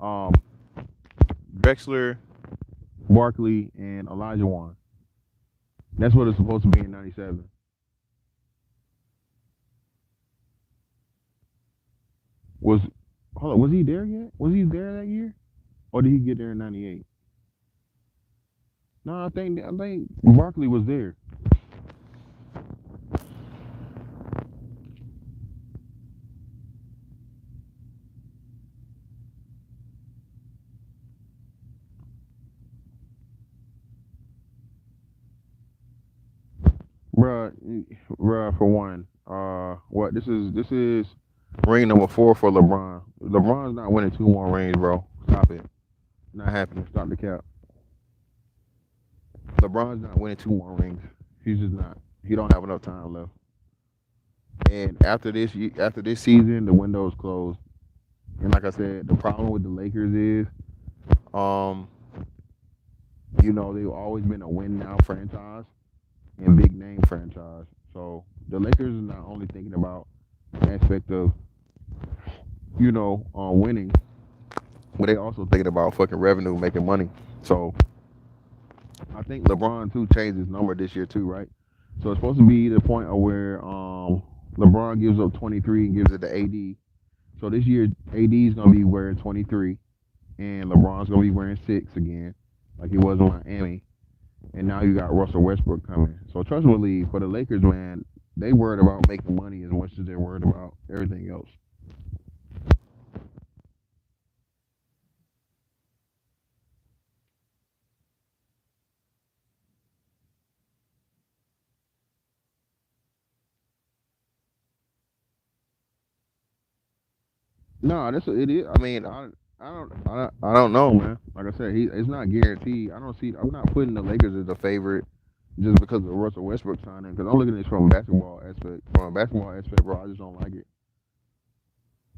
Um, Drexler, Barkley, and Elijah Wan. That's what it's supposed to be in '97. Was Hold on, was he there yet? Was he there that year, or did he get there in '98? No, I think Barkley was there. bruh, bruh. For one, what this is ring number 4 for LeBron. LeBron's not winning 2 more rings, bro. Stop it. Not happening. Stop the cap. LeBron's not winning 2 more rings. He's just not. He don't have enough time left. And after this season, the window is closed. And like I said, the problem with the Lakers is, um, they've always been a win now franchise and big name franchise. So the Lakers are not only thinking about the aspect of winning, but they also thinking about fucking revenue, making money. So I think LeBron too changed his number this year too, right? So it's supposed to be the point of where LeBron gives up 23 and gives it to AD. So this year AD is gonna be wearing 23, and LeBron's gonna be wearing 6 again, like he was in Miami. And now you got Russell Westbrook coming. So trust me, believe for the Lakers, man, they worried about making money as much as they're worried about everything else. No, that's what it is. I mean, I don't know, man. Like I said, it's not guaranteed. I don't see. I'm not putting the Lakers as a favorite just because of Russell Westbrook signing. Because I'm looking at this from a basketball aspect. From a basketball aspect, bro, I just don't like it.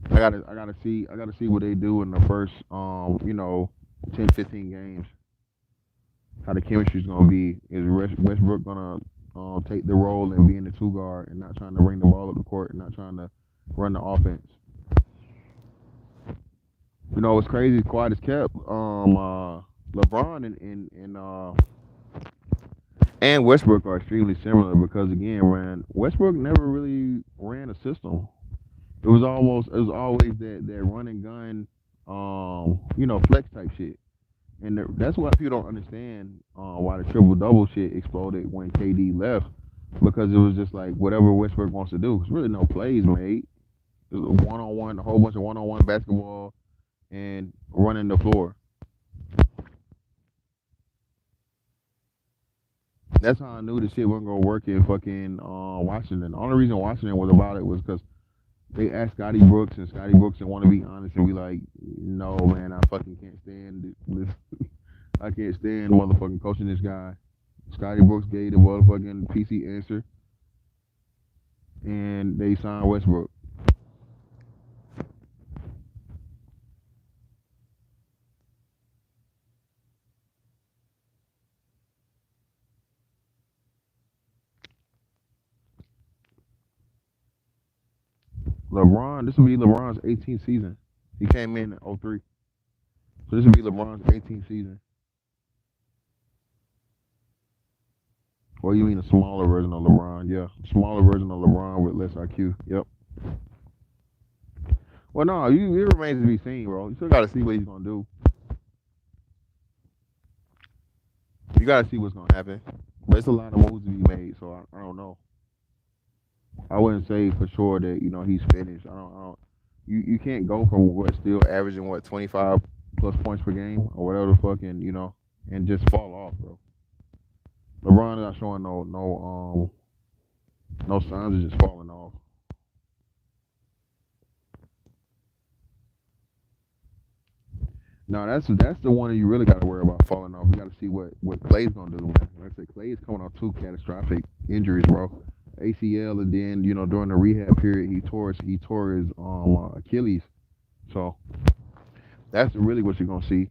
I gotta see what they do in the first, 10, 15 games. How the chemistry's gonna be. Is Westbrook gonna take the role and be in the two guard and not trying to bring the ball up the court and not trying to run the offense? What's crazy, quiet as kept. LeBron and Westbrook are extremely similar because again, man, Westbrook never really ran a system. It was always that run and gun, flex type shit. And that's why people don't understand why the triple double shit exploded when KD left because it was just like whatever Westbrook wants to do. There's really no plays made. It was one on one, a whole bunch of one on one basketball and running the floor. That's how I knew the shit wasn't gonna work in fucking Washington. The only reason Washington was about it was because they asked Scotty Brooks, and Scotty Brooks didn't want to be honest and be like, "No, man, I fucking can't stand this. I can't stand motherfucking coaching this guy." Scotty Brooks gave the motherfucking PC answer, and they signed Westbrook. This will be LeBron's 18th season. He came in 03. So this will be LeBron's 18th season. Or you mean a smaller version of LeBron? Yeah, smaller version of LeBron with less IQ. Yep. Well, no, it remains to be seen, bro. You still got to see what he's gonna do. You got to see what's gonna happen. But it's a lot of moves to be made, so I don't know. I wouldn't say for sure that he's finished. I don't. You can't go from what still averaging 25 plus points per game or whatever the fuck and just fall off, bro. LeBron is not showing no signs of just falling off. No, that's the one you really got to worry about falling off. You got to see what Clay's gonna do, man. Like I said, Clay is coming off 2 catastrophic injuries, bro. ACL, and then during the rehab period, he tore his Achilles. So that's really what you're gonna see.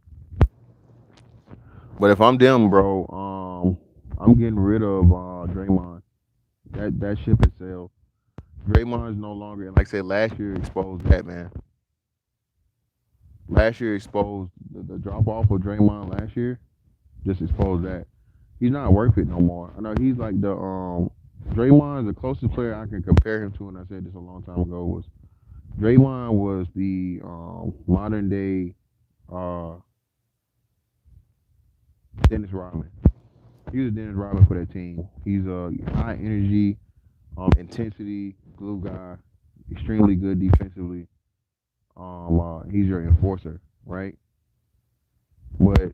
But if I'm them, bro, I'm getting rid of Draymond. That ship has sailed. Draymond is no longer, and like I said, last year exposed that, man. Last year exposed the drop off of Draymond last year. Just exposed that he's not worth it no more. I know he's like the Draymond, the closest player I can compare him to, and I said this a long time ago, was Draymond was the modern day uh, Dennis Rodman. He was Dennis Rodman for that team. He's a high energy, intensity glue guy, extremely good defensively. He's your enforcer, right? But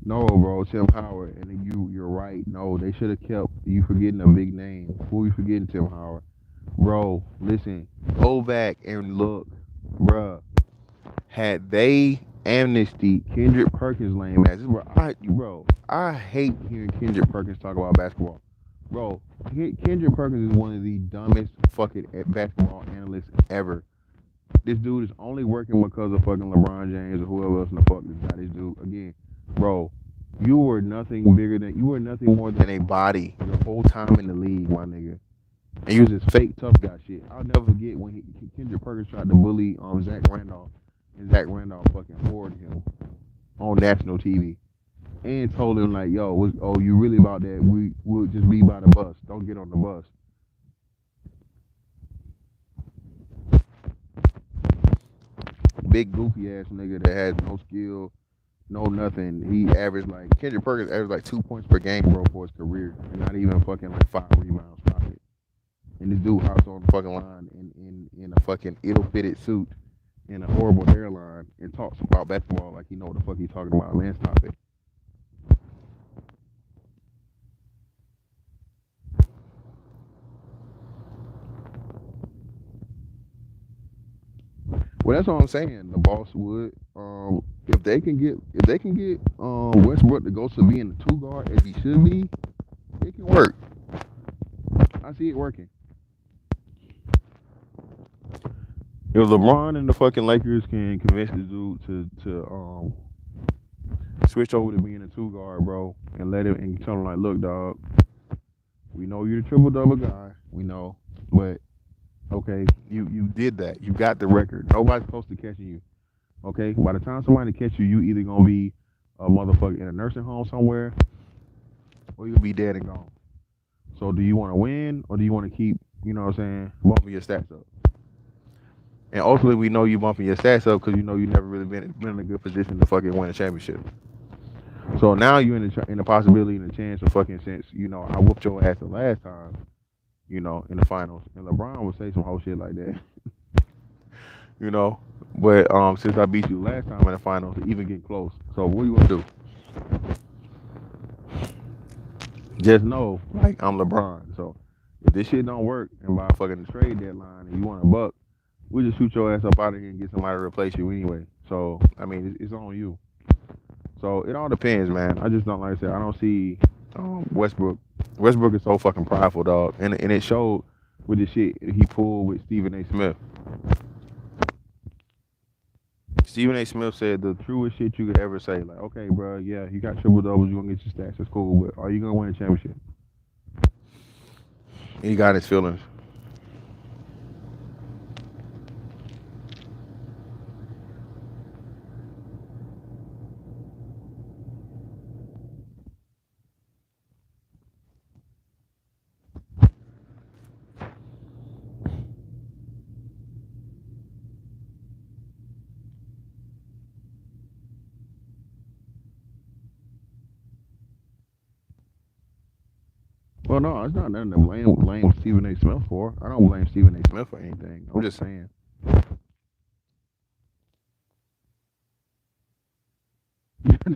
No, bro, Tim Howard, and you're right. No, they should have kept you forgetting a big name. Who you forgetting, Tim Howard? Bro, listen, go back and look, bruh. Had they amnesty Kendrick Perkins lame ass, I hate hearing Kendrick Perkins talk about basketball. Bro, Kendrick Perkins is one of the dumbest fucking basketball analysts ever. This dude is only working because of fucking LeBron James or whoever else in the fuck this got this dude. Again, bro, you were nothing more than a body your whole time in the league, my nigga. And he was this fake tough guy shit. I'll never forget when Kendrick Perkins tried to bully Zach Randolph, and Zach Randolph fucking poured him on national TV and told him like, "Yo, oh, you really about that? We'll just be by the bus. Don't get on the bus." Big goofy ass nigga that has no skill, no nothing. Kendrick Perkins averaged like 2 points per game, bro, for his career, and not even fucking like 5 rebounds. Stop it. And this dude hops on the fucking line in a fucking ill-fitted suit and a horrible hairline and talks about basketball like he know what the fuck he's talking about. Man, stop it. Well, that's what I'm saying. The boss would, if they can get Westbrook to go to being the two guard as he should be, it can work. I see it working. If LeBron and the fucking Lakers can convince the dude to switch over to being a two guard, bro, and let him and tell him like, look, dog, we know you're the triple double guy, we know, but okay, you did that. You got the record. Nobody's close to catching you. Okay, by the time somebody catch you, you either gonna be a motherfucker in a nursing home somewhere, or you'll be dead and gone. So, do you want to win, or do you want to keep, what I'm saying, bumping your stats up? And ultimately, we know you bumping your stats up because you know you never really been in a good position to fucking win a championship. So now you're in the possibility and the chance of fucking since I whooped your ass the last time, in the finals, and LeBron would say some whole shit like that, you know. But since I beat you last time in the finals, even get close. So what are you gonna do? Just know, like I'm LeBron. So if this shit don't work and by fucking the trade deadline and you want a buck, we just shoot your ass up out of here and get somebody to replace you anyway. So I mean, it's on you. So it all depends, man. I just don't like I said. I don't see Westbrook. Westbrook is so fucking prideful, dog, and it showed with the shit he pulled with Stephen A. Smith. Stephen A. Smith said the truest shit you could ever say. Like, okay, bro, yeah, you got triple doubles, you gonna get your stats, that's cool, but are you gonna win a championship? He got his feelings. Well, no, it's not nothing to blame Stephen A. Smith for. I don't blame Stephen A. Smith for anything. I'm just saying.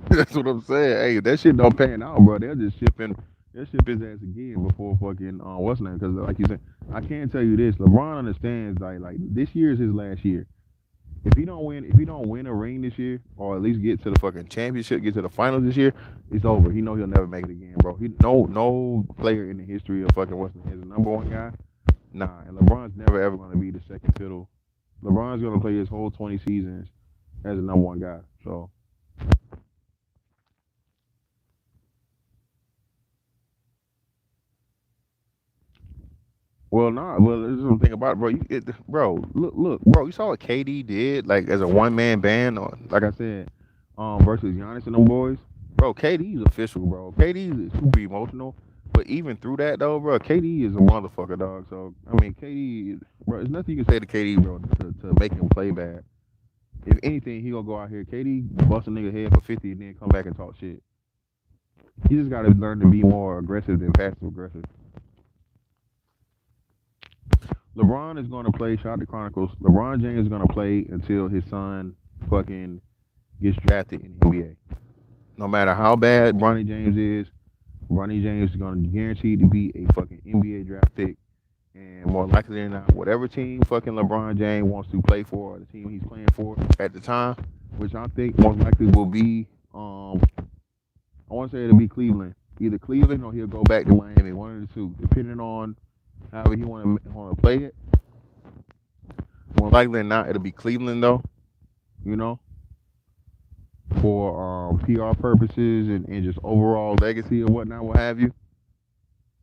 That's what I'm saying. Hey, that shit don't pan out, bro. They'll ship his ass again before fucking what's name? Because like you said, I can tell you this: LeBron understands like this year is his last year. If he don't win a ring this year, or at least get to the fucking championship, get to the finals this year, it's over. He know he'll never make it again, bro. No player in the history of fucking what's name is the number one guy. Nah, and LeBron's never ever gonna be the second fiddle. LeBron's gonna play his whole 20 seasons as the number one guy. So. Well, nah. Well, there's something about it, bro. Bro, look, bro. You saw what KD did, like as a one man band, or like I said, versus Giannis and them boys. Bro, KD's official, bro. KD is super emotional, but even through that though, bro, KD is a motherfucker, dog. So I mean, bro. There's nothing you can say to KD, bro, to make him play bad. If anything, he gonna go out here, KD, bust a nigga head for 50, and then come back and talk shit. He just gotta learn to be more aggressive than passive aggressive. LeBron is going to play. Shout out to Chronicles. LeBron James is going to play until his son fucking gets drafted in the NBA. No matter how bad Bronny James is, Bronny James is going to guarantee to be a fucking NBA draft pick. And more likely than not, whatever team fucking LeBron James wants to play for, or the team he's playing for at the time, which I think most likely will be, I want to say it'll be Cleveland. Either Cleveland or he'll go back to Miami. One of the two, depending on however he want to play it. More likely than not, it'll be Cleveland though. You know, for PR purposes and just overall legacy or whatnot, what have you.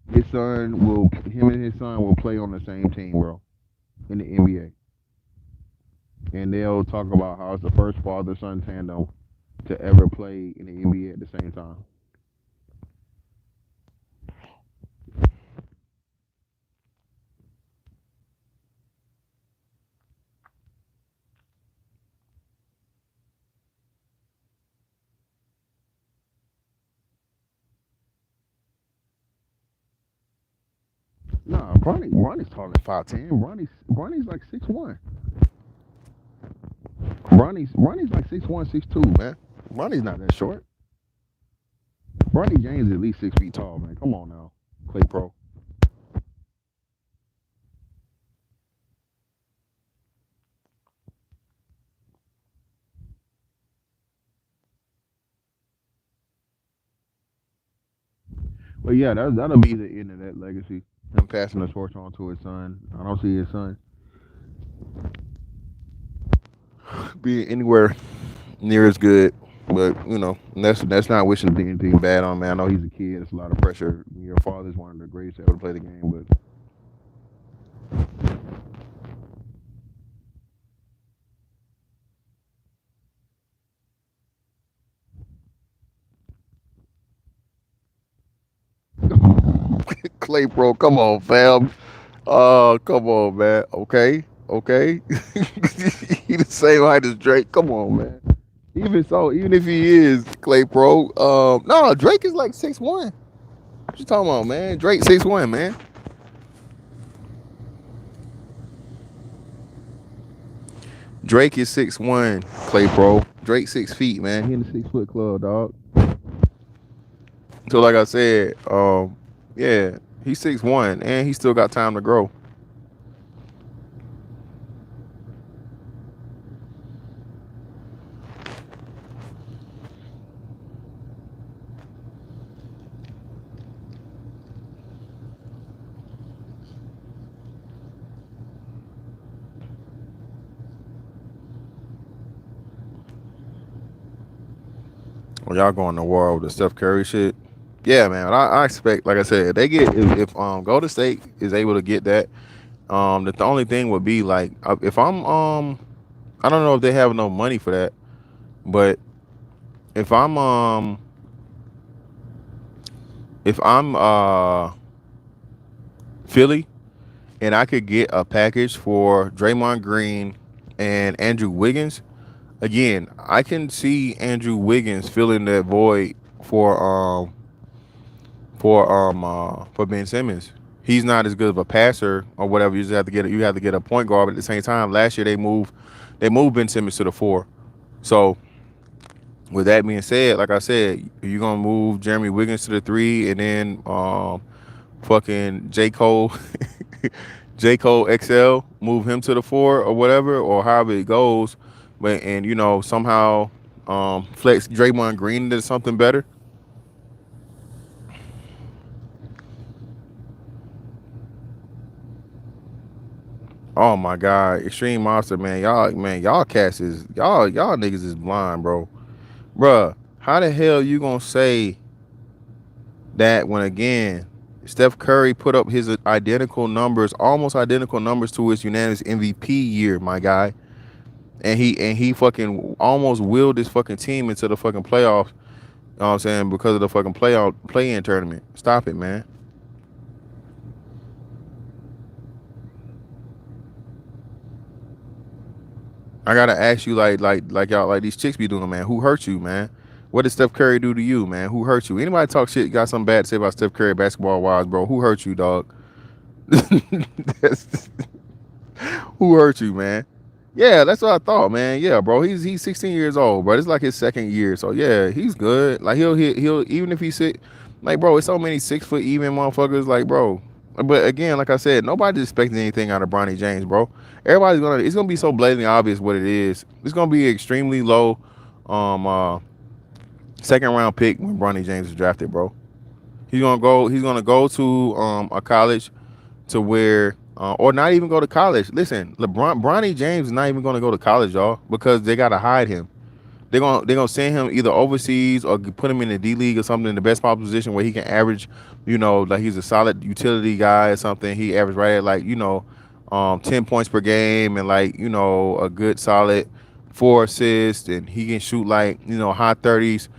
Him and his son will play on the same team, bro, in the NBA. And they'll talk about how it's the first father-son tandem to ever play in the NBA at the same time. Nah, Bronny's taller than 5'10". Bronny's like 6'1". Bronny's like 6'1", 6'2", man. Bronny's not that short. Bronny James is at least 6 feet tall, man. Come on now, Clay Pro. But yeah, that'll be the end of that legacy. Him passing the torch on to his son. I don't see his son being anywhere near as good. But that's not wishing anything bad on, man. I know he's a kid. It's a lot of pressure. Your father's one of the greatest ever to play the game, but Clay Pro, come on, fam. Come on, man. Okay, okay. He the same height as Drake. Come on, man. Even so, even if he is Clay Pro, no, Drake is like 6'1". What you talking about, man? Drake 6'1", man. Drake is 6'1", Clay Pro. Drake 6 feet, man. He in the 6 foot club, dog. So like I said, yeah, he's 6'1", and he still got time to grow. Well, y'all going to war with the Steph Curry shit. Yeah, man. I expect, like I said, they get if Golden State is able to get that, the only thing would be like if I don't know if they have no money for that, but if I'm Philly and I could get a package for Draymond Green and Andrew Wiggins, again, I can see Andrew Wiggins filling that void for Ben Simmons. He's not as good of a passer or whatever. You have to get a point guard. But at the same time, last year they moved Ben Simmons to the 4. So with that being said, like I said, you're gonna move Jeremy Wiggins to the 3, and then fucking J Cole, J Cole XL, move him to the 4 or whatever, or however it goes. But and somehow flex Draymond Green into something better. Oh my God, Extreme Monster, y'all cats is y'all niggas is blind, bro. Bruh, how the hell you gonna say that when again Steph Curry put up his identical numbers, almost identical numbers to his unanimous MVP year, my guy, and he fucking almost willed his fucking team into the fucking playoffs. You know what I'm saying, because of the fucking play-in tournament. Stop it, man. I gotta ask you, like y'all, like these chicks be doing, man. Who hurt you, man? What did Steph Curry do to you, man? Who hurt you? Anybody talk shit, got something bad to say about Steph Curry basketball wise, bro? Who hurt you, dog? Who hurt you, man? Yeah, that's what I thought, man. Yeah, bro. He's 16 years old, bro. It's like his second year. So yeah, he's good. Like he'll even if he's sick, like bro, it's so many 6 foot even motherfuckers, like bro. But again, like I said, nobody's expecting anything out of Bronny James, bro. It's gonna be so blatantly obvious what it is. It's gonna be extremely low um uh second round pick when Bronny James is drafted, bro. He's gonna go to a college to where or not even go to college. Listen, Bronny James is not even gonna go to college, y'all, because they gotta hide him. They're gonna send him either overseas or put him in the D League or something in the best possible position where he can average, like he's a solid utility guy or something. He averaged right at like 10 points per game and like a good solid 4 assists, and he can shoot like high 30s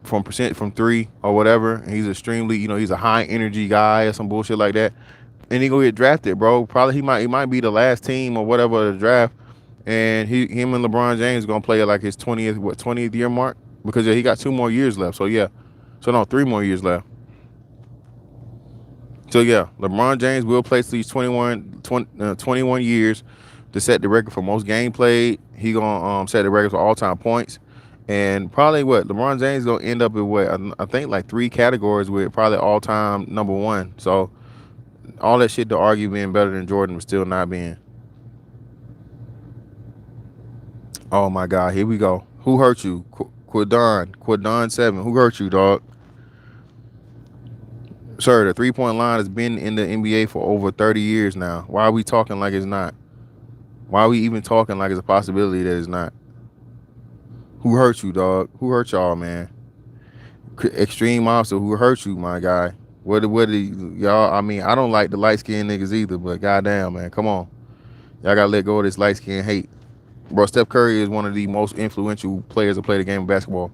from three or whatever. And he's extremely he's a high energy guy or some bullshit like that. And he gonna get drafted, bro. Probably he might be the last team or whatever of the draft, and him and LeBron James gonna play at like his 20th year mark, because yeah, he got 2 more years left. So yeah, so no, 3 more years left. So yeah, LeBron James will play till he's 21 years to set the record for most game played. He gonna set the record for all time points, and probably what LeBron James gonna end up in what I think like 3 categories with probably all time number one. So all that shit to argue being better than Jordan was still not being. Oh my God, here we go. Who hurt you? Quadon 7. Who hurt you, dog? Sir, the 3 point line has been in the NBA for over 30 years now. Why are we talking like it's not? Why are we even talking like it's a possibility that it's not? Who hurt you, dog? Who hurt y'all, man? Extreme Monster, who hurt you, my guy? What did y'all? I mean, I don't like the light skinned niggas either, but goddamn, man, come on, y'all gotta let go of this light skin hate, bro. Steph Curry is one of the most influential players to play the game of basketball.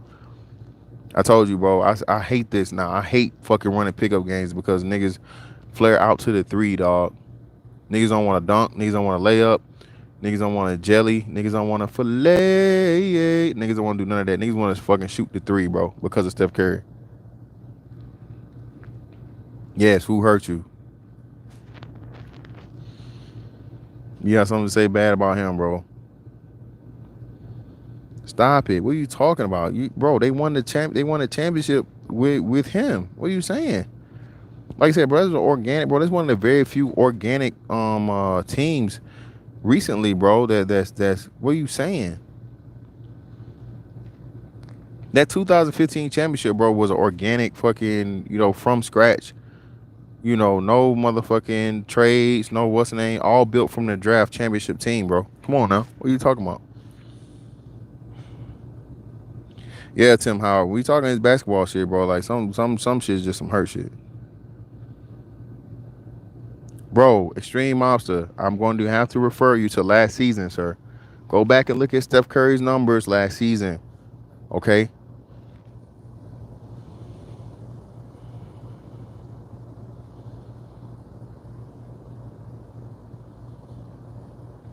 I told you, bro. I hate this now. I hate fucking running pickup games because niggas flare out to the three, dog. Niggas don't want to dunk. Niggas don't want to lay up. Niggas don't want to jelly. Niggas don't want to fillet. Niggas don't want to do none of that. Niggas want to fucking shoot the three, bro, because of Steph Curry. Yes, who hurt you? You got something to say bad about him, bro? Stop it. What are you talking about? Bro, they won the championship with him. What are you saying? Like I said, bro, this is organic, bro. This is one of the very few organic teams recently, bro. That's what are you saying? That 2015 championship, bro, was an organic fucking, from scratch. No motherfucking trades, no what's the name, all built from the draft championship team, bro. Come on now. What are you talking about? Yeah, Tim Howard. We talking this basketball shit, bro. Like some shit is just some hurt shit. Bro, Extreme Mobster, I'm going to have to refer you to last season, sir. Go back and look at Steph Curry's numbers last season. Okay?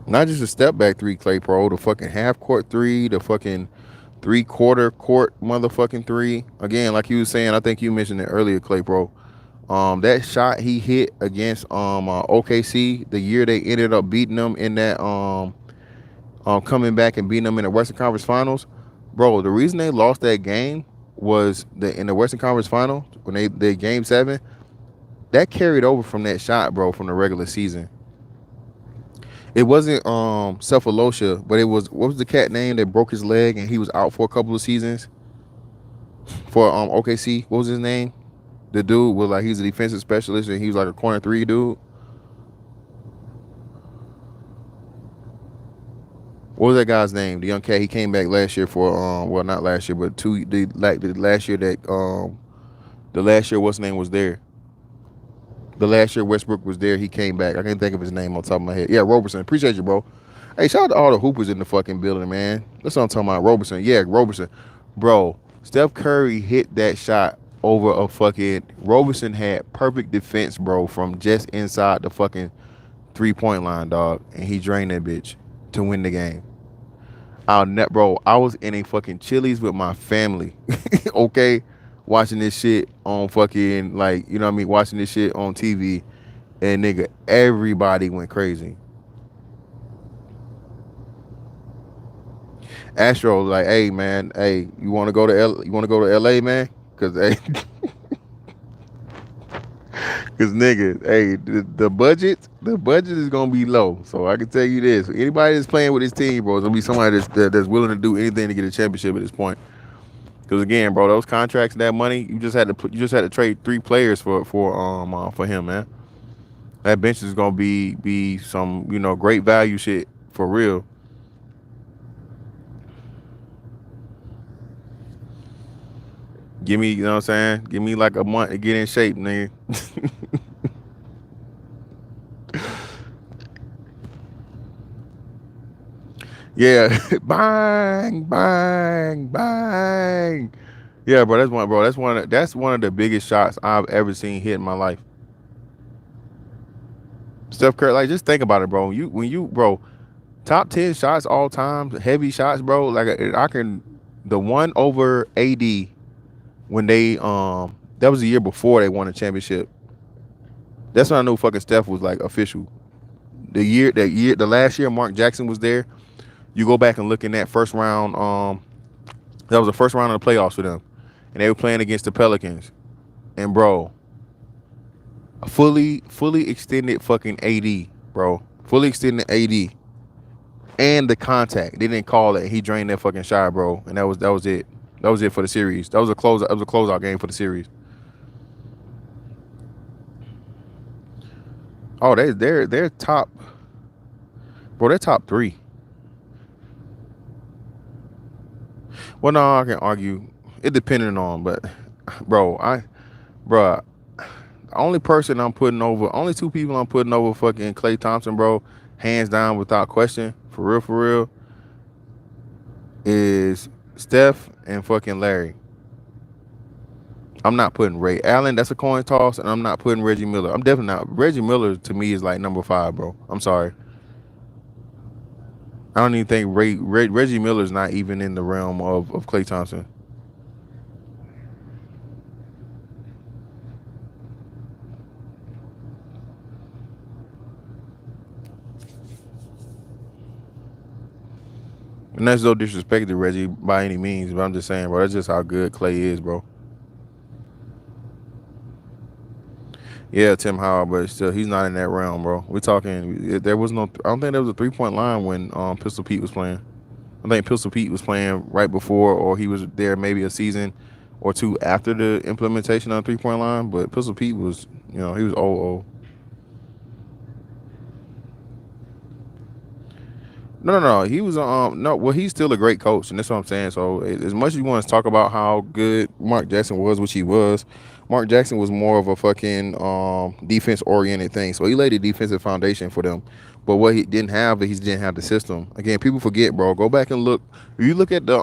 Not just a step back three, Clay Pro, the fucking half court three, the fucking 3/4 court motherfucking three. Again, like you was saying, I think you mentioned it earlier, Clay Pro. That shot he hit against OKC the year they ended up beating them in that coming back and beating them in the Western Conference Finals, bro. The reason they lost that game was in the Western Conference Final when they game 7, that carried over from that shot, bro, from the regular season. It wasn't Cephalosha, but it was, what was the cat name that broke his leg and he was out for a couple of seasons for OKC? What was his name? The dude was like, he's a defensive specialist and he was like a corner 3 dude. What was that guy's name? The young cat. He came back last year for well, not last year, but the last year that the last year what's his name was there. The last year Westbrook was there, he came back. I can't think of his name on top of my head. Yeah, Roberson. Appreciate you, bro. Hey, shout out to all the hoopers in the fucking building, man. That's what I'm talking about. Roberson. Yeah, Roberson. Bro, Steph Curry hit that shot over a fucking... Roberson had perfect defense, bro, from just inside the fucking 3-point line, dog. And he drained that bitch to win the game. Bro, I was in a fucking Chili's with my family, okay? Watching this shit on fucking, like, you know what I mean? Watching this shit on TV. And nigga, everybody went crazy. Astro like, hey man, hey, you want to go to you want to go to LA, man? Cause hey, cause nigga, hey, the budget is gonna be low. So I can tell you this: anybody that's playing with this team, bro, is gonna be somebody that's willing to do anything to get a championship at this point. Because again, bro, those contracts, that money, you just had to trade 3 players for him, man. That bench is gonna be some great value shit for real. Give me, you know what I'm saying? Give me like a month to get in shape, nigga. Yeah, bang, bang, bang. Yeah, bro, that's one, bro. That's one of the biggest shots I've ever seen hit in my life. Steph Curry, like just think about it, bro. Bro, top 10 shots all time, heavy shots, bro. Like I can, the one over AD when they that was the year before they won the championship. That's when I knew fucking Steph was like official. The last year Mark Jackson was there. You go back and look in that first round. That was the first round of the playoffs for them, and they were playing against the Pelicans. And bro, a fully extended fucking AD, bro, fully extended AD, and the contact. They didn't call it. He drained that fucking shot, bro, and that was it. That was it for the series. That was a close. That was a closeout game for the series. Oh, they're top, bro. They're top three. Well, no, I can argue. It depending on, but bro, bro, only person I'm putting over, only 2 people I'm putting over fucking Klay Thompson, bro, hands down without question, for real, is Steph and fucking Larry. I'm not putting Ray Allen. That's a coin toss, and I'm not putting Reggie Miller. I'm definitely not. Reggie Miller to me is like number 5, bro. I'm sorry. I don't even think Reggie Miller's not even in the realm of Klay Thompson. And that's no disrespect to Reggie by any means, but I'm just saying, bro, that's just how good Klay is, bro. Yeah, Tim Howard, but still, he's not in that realm, bro. We're talking. There was no. I don't think there was a 3-point line when Pistol Pete was playing. I think Pistol Pete was playing right before, or he was there maybe a season or two after the implementation of the 3-point line. But Pistol Pete was, he was old, old. No, no, no. He was no. Well, he's still a great coach, and that's what I'm saying. So as much as you want to talk about how good Mark Jackson was, which he was, Mark Jackson was more of a fucking defense oriented thing. So he laid a defensive foundation for them. But what he didn't have, he didn't have the system. Again, people forget, bro. Go back and look. If you look at the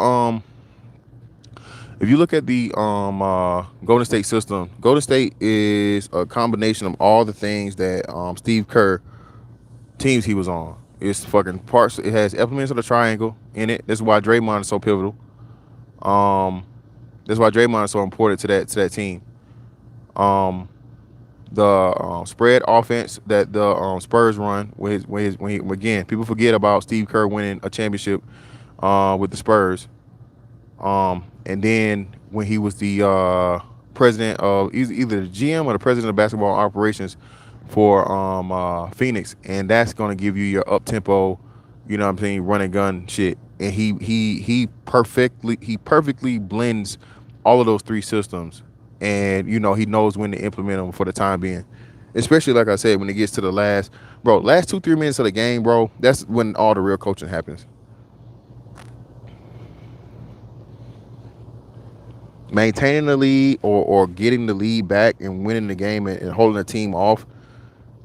Golden State system, Golden State is a combination of all the things that Steve Kerr teams he was on. It's fucking parts. It has elements of the triangle in it. That's why Draymond is so pivotal. Um, that's why Draymond is so important to that team. Um, the spread offense that the Spurs run when he, again, people forget about Steve Kerr winning a championship with the Spurs. And then when he was the president of either the GM or the president of basketball operations for Phoenix, and that's gonna give you your up tempo, what I'm saying, run and gun shit. And he perfectly blends all of those 3 systems, and he knows when to implement them for the time being. Especially like I said, when it gets to the last 2-3 minutes of the game, bro, that's when all the real coaching happens. Maintaining the lead or getting the lead back and winning the game and holding the team off.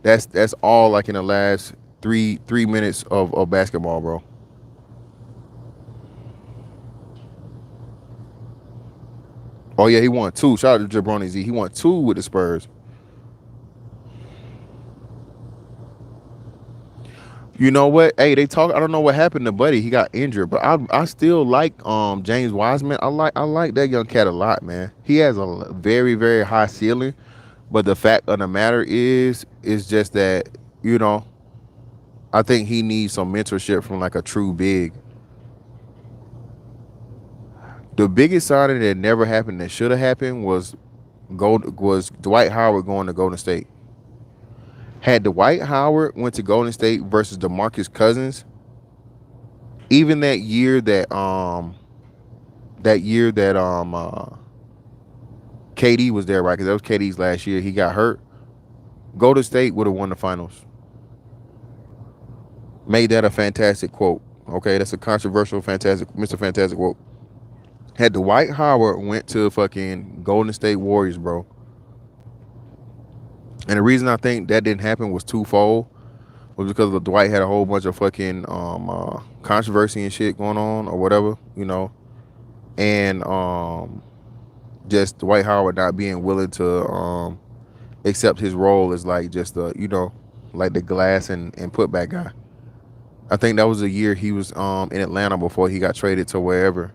That's all like in the last three minutes of basketball, bro. Oh yeah, he won 2. Shout out to Jabroni Z. He won 2 with the Spurs. You know what? Hey, they talk. I don't know what happened to Buddy. He got injured, but I still like James Wiseman. I like that young cat a lot, man. He has a very very high ceiling, but the fact of the matter is just that you know I think he needs some mentorship from like a true big. The biggest signing that never happened that should have happened was Dwight Howard going to Golden State. Had Dwight Howard went to Golden State versus DeMarcus Cousins, even that year that KD was there, right? Because that was KD's last year. He got hurt. Golden State would have won the finals. Made that a fantastic quote. Okay, that's a controversial, fantastic, Mr. Fantastic quote. Had Dwight Howard went to fucking Golden State Warriors, bro. And the reason I think that didn't happen was twofold. Was because Dwight had a whole bunch of fucking controversy and shit going on or whatever, and just Dwight Howard not being willing to accept his role as like just the like the glass and putback guy. I think that was the year he was in Atlanta before he got traded to wherever.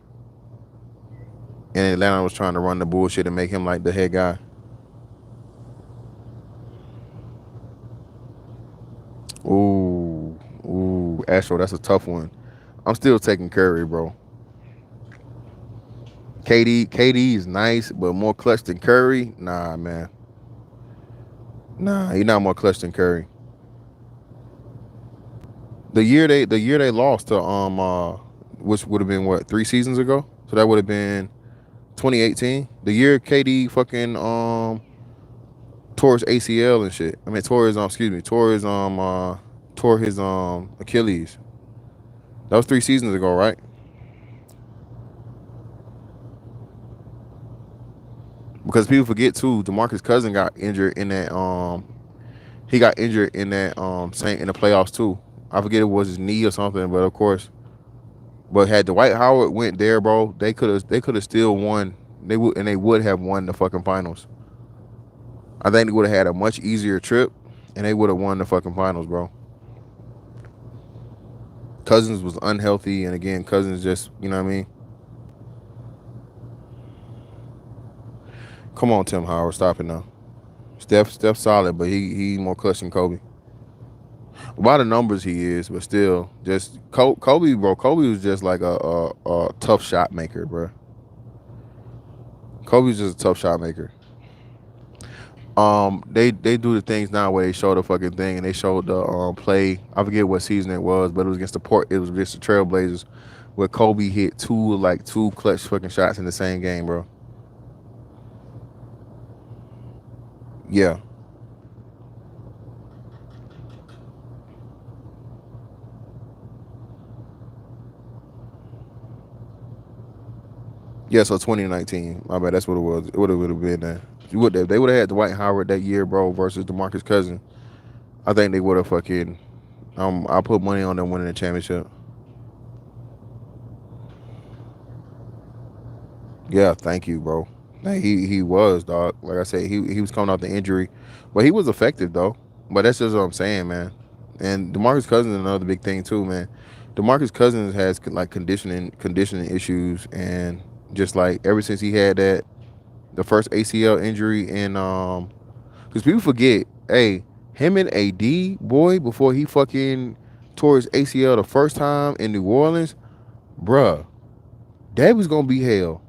And Atlanta was trying to run the bullshit and make him like the head guy. Ooh, Astro, that's a tough one. I'm still taking Curry, bro. KD is nice, but more clutch than Curry? Nah, man. Nah, he's not more clutch than Curry. The year they lost to which would have been what, 3 seasons ago? So that would have been 2018. The year KD fucking tore his ACL and shit. I mean tore his Achilles. That was 3 seasons ago, right? Because people forget too, DeMarcus Cousins got injured in that he got injured in that same in the playoffs too. I forget it was his knee or something, but of course. But had Dwight Howard went there, bro, they could have still won. They would have won the fucking finals. I think they would have had a much easier trip, and they would have won the fucking finals, bro. Cousins was unhealthy, and again, Cousins just, you know what I mean? Come on, Tim Howard, stop it now. Steph solid, but he more clutch than Kobe. By the numbers he is, but still, just Kobe, bro. Kobe was just like a tough shot maker, bro. Kobe's just a tough shot maker. They do the things now where they show the fucking thing and they showed the play. I forget what season it was, but it was against it was against the Trailblazers, where Kobe hit two clutch fucking shots in the same game, bro. Yeah. Yeah, so 2019. My bad, that's what it was. It would have been that. They would have had Dwight Howard that year, bro, versus DeMarcus Cousins. I think they would have fucking I put money on them winning the championship. Yeah, thank you, bro. Hey, he was, dog. Like I said, he was coming off the injury, but he was effective though. But that's just what I'm saying, man. And DeMarcus Cousins is another big thing too, man. DeMarcus Cousins has like conditioning issues, and just like ever since he had the first ACL injury, and because people forget, hey, him and AD, boy, before he fucking tore his ACL the first time in New Orleans, bruh, that was gonna be hell.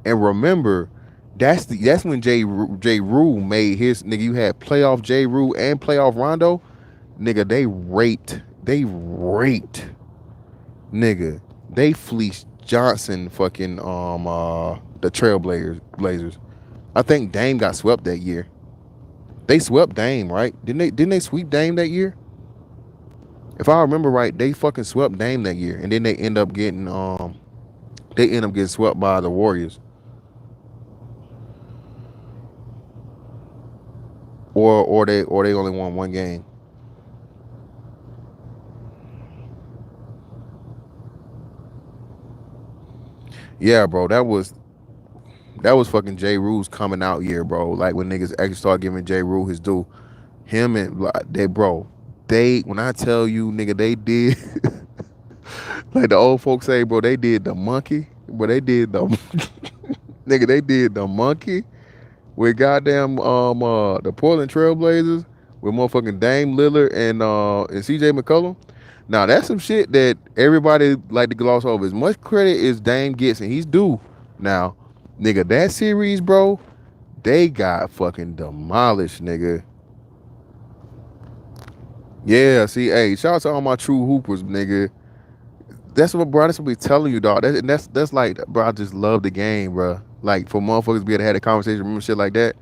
And remember, that's when J. Rule made his nigga. You had playoff J. Rule and playoff Rondo, nigga. They raped, nigga. They fleeced Johnson, fucking the Blazers. I think Dame got swept that year. They swept Dame, right? Didn't they sweep Dame that year? If I remember right, they fucking swept Dame that year, and then they end up getting swept by the Warriors. Or they only won one game. Yeah, bro, that was fucking J. Rule's coming out year, bro. Like when niggas actually start giving J. Rule his due. Him and like, they when I tell you, nigga, they did like the old folks say, bro, they did the monkey, but they did the nigga, they did the monkey with goddamn the Portland Trailblazers with motherfucking Dame Lillard and CJ McCollum. Now that's some shit that everybody like to gloss over. As much credit as Dame gets, and he's due, Now, nigga, that series, bro, they got fucking demolished, nigga. Yeah, see, hey, shout out to all my true hoopers, nigga. That's what, bro. That's what we telling you, dog. That's like, bro. I just love the game, bro. Like for motherfuckers to be able to have a conversation, remember shit like that.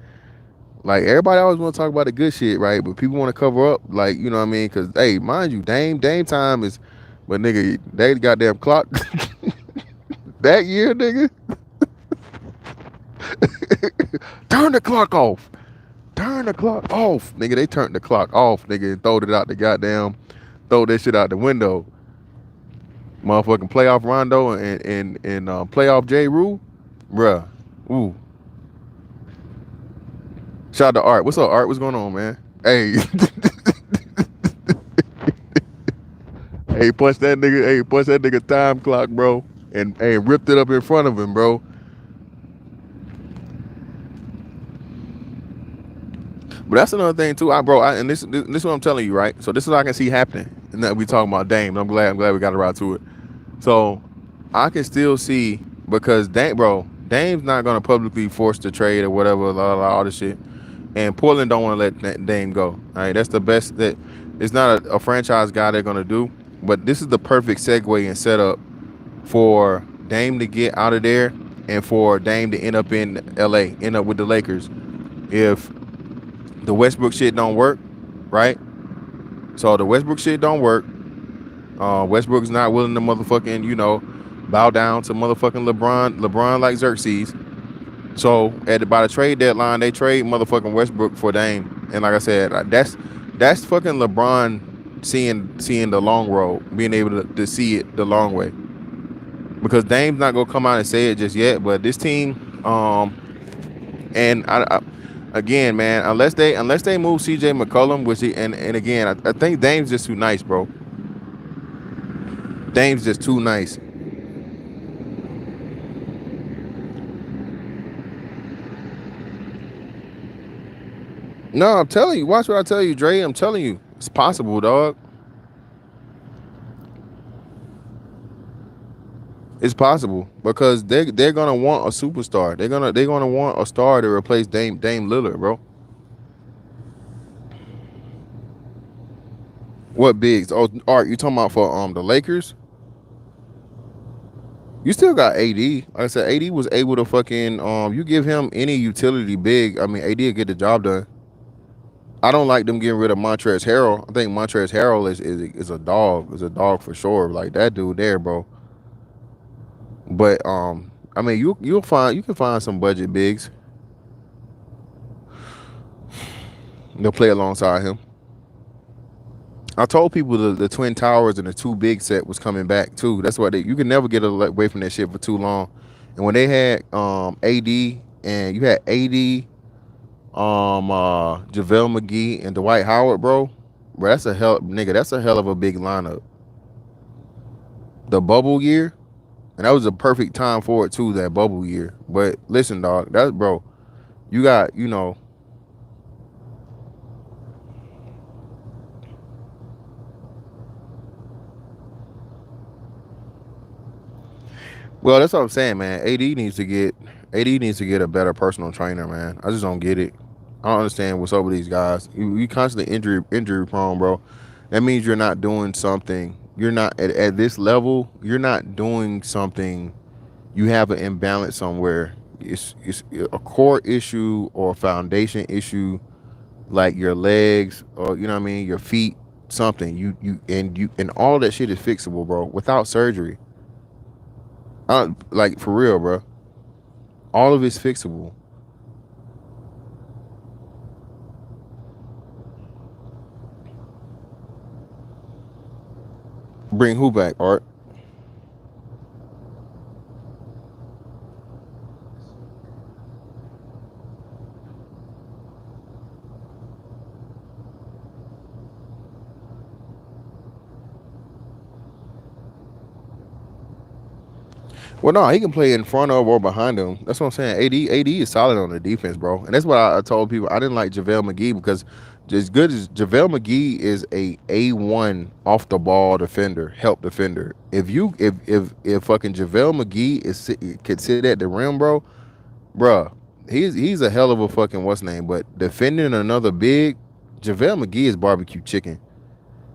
Like everybody always want to talk about the good shit, right? But people want to cover up, like you know what I mean? Because hey, mind you, Dame time is, but nigga, they goddamn clock that year, nigga. Turn the clock off. Turn the clock off, nigga. They turned the clock off, nigga, and throwed it out the goddamn, throw that shit out the window. Motherfucking playoff Rondo and playoff J. Rule, bruh. Ooh. Shout out to Art. What's up, Art? What's going on, man? Hey, hey, punch that nigga. Hey, punch that nigga time clock, bro, and hey, ripped it up in front of him, bro. But that's another thing too, and this is what I'm telling you, right? So this is what I can see happening, and that we talking about Dame. I'm glad we got around to it. So I can still see because Dame's not gonna publicly force the trade or whatever, all this shit. And Portland don't want to let Dame go. All right, that's the best. That it's not a franchise guy they're gonna do, but this is the perfect segue and setup for Dame to get out of there and for Dame to end up in LA, end up with the Lakers. If the Westbrook shit don't work, right? So the Westbrook shit don't work. Westbrook's not willing to motherfucking, bow down to motherfucking LeBron like Xerxes. So by the trade deadline, they trade motherfucking Westbrook for Dame. And like I said, that's fucking LeBron seeing the long road, being able to see it the long way. Because Dame's not gonna come out and say it just yet, but this team, and I again, man, unless they move CJ McCollum, and again, I think Dame's just too nice, bro. Dame's just too nice. No, I'm telling you. Watch what I tell you, Dre. I'm telling you, it's possible, dog. It's possible because they're gonna want a superstar. They're gonna want a star to replace Dame Lillard, bro. What bigs? Oh, Art, you talking about for the Lakers? You still got AD. Like I said, AD was able to fucking you give him any utility big. I mean, AD will get the job done. I don't like them getting rid of Montrezl Harrell. I think Montrezl Harrell is a dog. Is a dog for sure. Like that dude there, bro. But I mean, you can find some budget bigs. They'll play alongside him. I told people the Twin Towers and the two big set was coming back too. That's why you can never get away from that shit for too long. And when they had AD and you had AD, JaVale McGee and Dwight Howard, bro, that's a hell of a big lineup. The bubble year, and that was a perfect time for it too. That bubble year. But listen, dog, that's bro. You got Well, that's what I'm saying, man. AD needs to get a better personal trainer, man. I just don't get it. I don't understand what's up with these guys. You constantly injury prone, bro. That means you're not doing something. You're not at this level. You're not doing something. You have an imbalance somewhere. It's a core issue or a foundation issue, like your legs or you know what I mean, your feet, something. You and all that shit is fixable, bro, without surgery. Like for real, bro. All of it's fixable. Bring who back, Art? Well, no, he can play in front of or behind him. That's what I'm saying. AD is solid on the defense, bro. And that's what I told people. I didn't like JaVale McGee because as good as JaVale McGee is A1 off the ball defender, help defender. If fucking JaVale McGee could sit at the rim, bruh, he's a hell of a fucking what's name. But defending another big, JaVale McGee is barbecue chicken.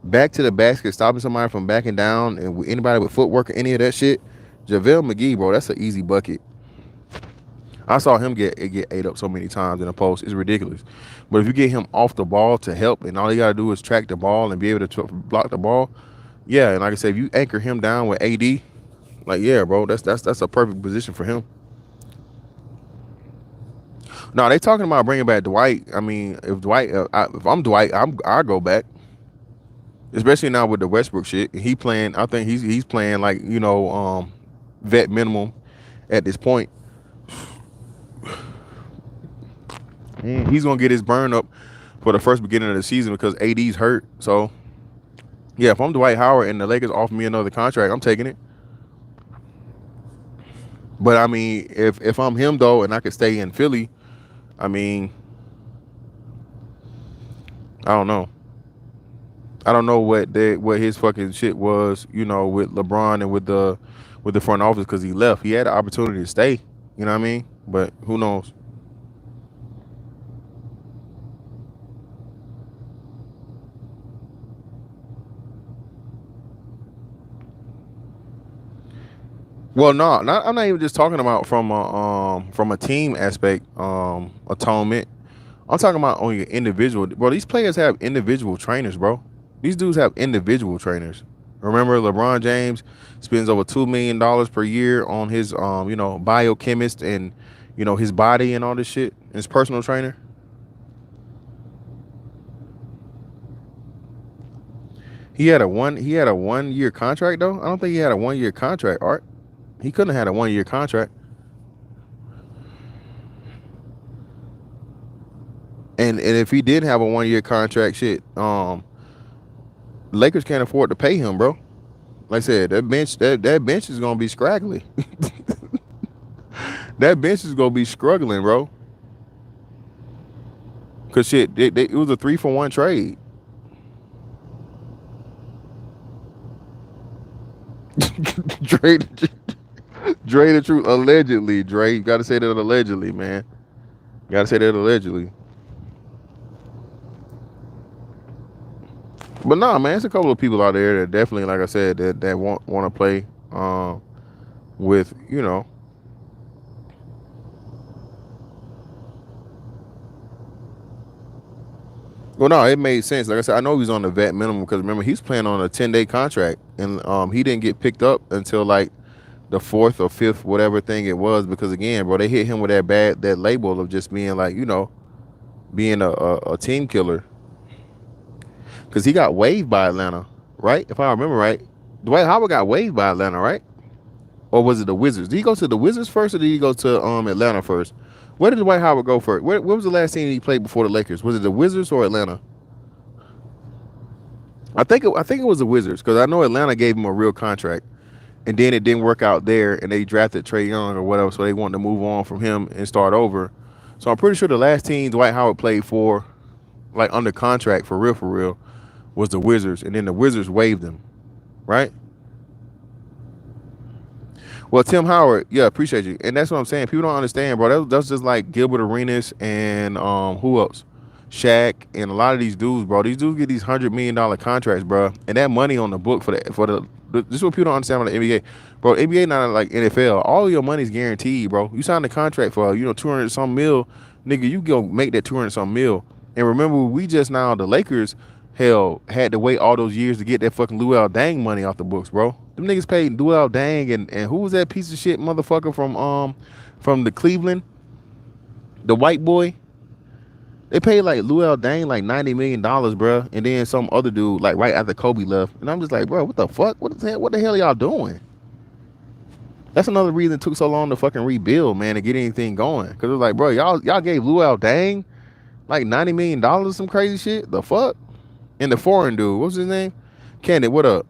Back to the basket, stopping somebody from backing down, and with anybody with footwork or any of that shit, JaVale McGee, bro, that's an easy bucket. I saw him get ate up so many times in the post. It's ridiculous. But if you get him off the ball to help, and all you gotta do is track the ball and be able to block the ball, yeah. And like I said, if you anchor him down with AD, like yeah, bro, that's a perfect position for him. No, they talking about bringing back Dwight. I mean, if I'm Dwight, I go back. Especially now with the Westbrook shit, he playing. I think he's playing like vet minimum at this point. And he's gonna get his burn up for the first beginning of the season because AD's hurt. So yeah, if I'm Dwight Howard and the Lakers offer me another contract, I'm taking it. But I mean, if I'm him though, and I could stay in Philly, I mean, I don't know. I don't know what his fucking shit was, with LeBron and with the front office because he left. He had the opportunity to stay, you know what I mean? But who knows? Well, no, I'm not even just talking about from a team aspect, atonement. I'm talking about on your individual. Bro, these players have individual trainers, bro. These dudes have individual trainers. Remember, LeBron James spends over $2 million per year on his biochemist and his body and all this shit. His personal trainer. He had a 1 year contract though. I don't think he had a 1 year contract. Art. He couldn't have had a 1 year contract. And if he did have a 1 year contract, shit, Lakers can't afford to pay him, bro. Like I said, that bench is gonna be scraggly. That bench is gonna be struggling, bro. Cause shit, it was a 3-for-1 trade. Dre, Dre the truth, allegedly. Dre, you gotta say that allegedly, man. You gotta say that allegedly. But nah, man, it's a couple of people out there that definitely, like I said, that want to play with Well, no, it made sense. Like I said, I know he's on the vet minimum because remember he's playing on a 10-day contract, and he didn't get picked up until like the fourth or fifth, whatever thing it was. Because again, bro, they hit him with that label of just being like being a team killer. Because he got waived by Atlanta, right? If I remember right, Dwight Howard got waived by Atlanta, right? Or was it the Wizards? Did he go to the Wizards first, or did he go to Atlanta first? Where did Dwight Howard go first? Where was the last team he played before the Lakers? Was it the Wizards or Atlanta? I think it was the Wizards because I know Atlanta gave him a real contract, and then it didn't work out there, and they drafted Trae Young or whatever, so they wanted to move on from him and start over. So I'm pretty sure the last team Dwight Howard played for, like under contract for real, was the Wizards, and then the Wizards waived him, right? Well, Tim Howard, yeah, appreciate you, and that's what I'm saying. People don't understand, bro. That's just like Gilbert Arenas and who else? Shaq and a lot of these dudes, bro. These dudes get these $100 million contracts, bro, and that money on the book for the. This is what people don't understand about the NBA, bro. NBA not like NFL. All of your money's guaranteed, bro. You signed a contract for 200 some mil, nigga. You go make that 200 some mil. And remember, we just now the Lakers, hell, had to wait all those years to get that fucking Luol Deng money off the books, bro. Them niggas paid Luol Deng and who was that piece of shit motherfucker from the Cleveland, the white boy. They paid like Luol Deng like $90 million, bro, and then some other dude like right after Kobe left, and I'm just like, bro, what the fuck? What the hell are y'all doing? That's another reason it took so long to fucking rebuild, man, to get anything going. Cause it was like, bro, y'all gave Luol Deng like $90 million, some crazy shit. The fuck? And the foreign dude, what's his name? Candid, what up?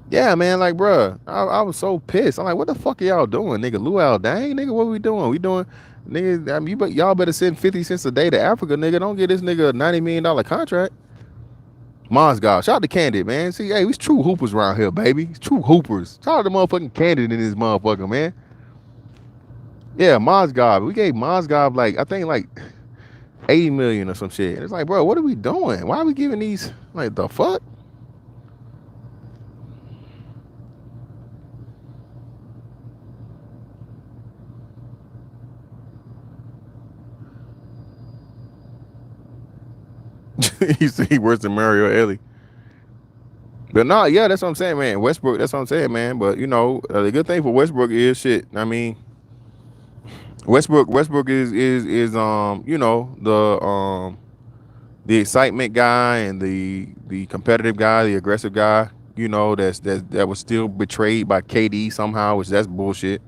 Yeah, man, like, bro, I was so pissed. I'm like, what the fuck are y'all doing, nigga? Luol Deng, nigga, what we doing? We doing? Nigga, I mean, y'all better send 50 cents a day to Africa, nigga. Don't get this nigga a $90 million contract. Mozgov. Shout out to Candid, man. See, hey, we true hoopers around here, baby. It's true hoopers. Shout out to motherfucking Candid in this motherfucker, man. Yeah, Mozgov. We gave Mozgov like, I think like 80 million or some shit. It's like, bro, what are we doing? Why are we giving these, like, the fuck? You see worse than Mario Ellie. But no, yeah, that's what I'm saying, man. Westbrook, that's what I'm saying, man. But you know, the good thing for Westbrook is shit. I mean, Westbrook is you know, the excitement guy and the competitive guy, the aggressive guy. You know, that was still betrayed by KD somehow, which that's bullshit.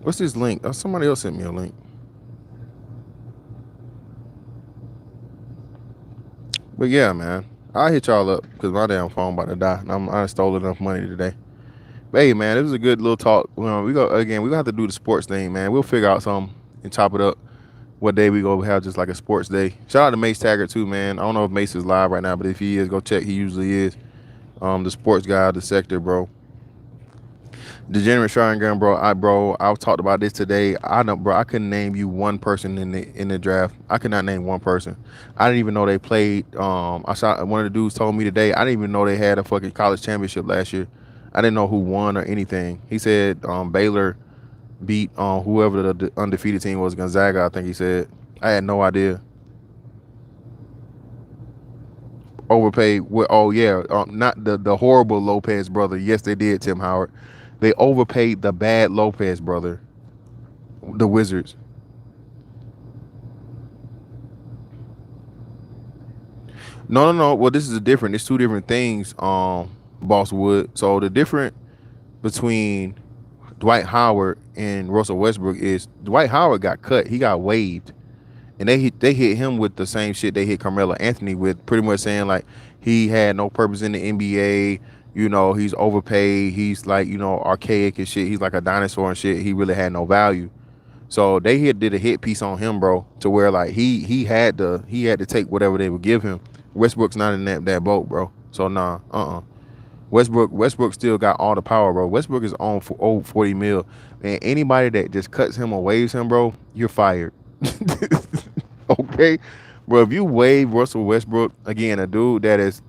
What's this link? Oh, somebody else sent me a link. But yeah, man, I'll hit y'all up because my damn phone about to die. And I stole enough money today. But hey, man, it was a good little talk. We go again. We gonna have to do the sports thing, man. We'll figure out something and chop it up. What day we go have just like a sports day. Shout out to Mace Taggart too, man. I don't know if Mace is live right now, but if he is, go check. He usually is. The sports guy of the sector, bro. Degenerate Shrine Gun, bro. I talked about this today. I know, bro. I couldn't name you one person in the draft. I could not name one person. I didn't even know they played. I saw one of the dudes told me today. I didn't even know they had a fucking college championship last year. I didn't know who won or anything. He said Baylor beat whoever the undefeated team was, Gonzaga. I think he said. I had no idea. Overpaid. Oh yeah, not the horrible Lopez brother. Yes, they did. Tim Howard. They overpaid the bad Lopez brother, the Wizards. No, no, no. Well, this is a different. It's two different things. Boss Wood. So the difference between Dwight Howard and Russell Westbrook is Dwight Howard got cut. He got waived, and they hit him with the same shit they hit Carmelo Anthony with, pretty much saying like he had no purpose in the NBA. You know, he's overpaid. He's like, you know, archaic and shit. He's like a dinosaur and shit. He really had no value. So they did a hit piece on him, bro, to where like he had to take whatever they would give him. Westbrook's not in that boat, bro. So nah, Westbrook still got all the power, bro. Westbrook is on for old 40 mil. And anybody that just cuts him or waves him, bro, you're fired. Okay, bro. If you waive Russell Westbrook again, a dude that is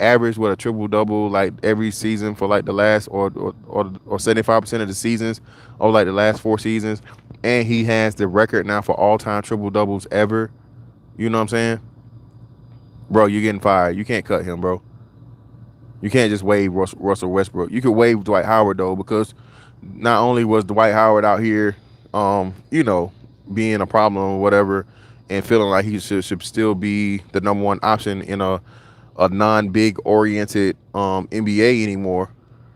average with a triple double like every season for like the last or 75% of the seasons or like the last 4 seasons, and he has the record now for all time triple doubles ever. You know what I'm saying, bro? You're getting fired. You can't cut him, bro. You can't just waive Russell Westbrook. You could waive Dwight Howard though, because not only was Dwight Howard out here, you know, being a problem or whatever, and feeling like he should still be the number one option in a non-big oriented NBA anymore,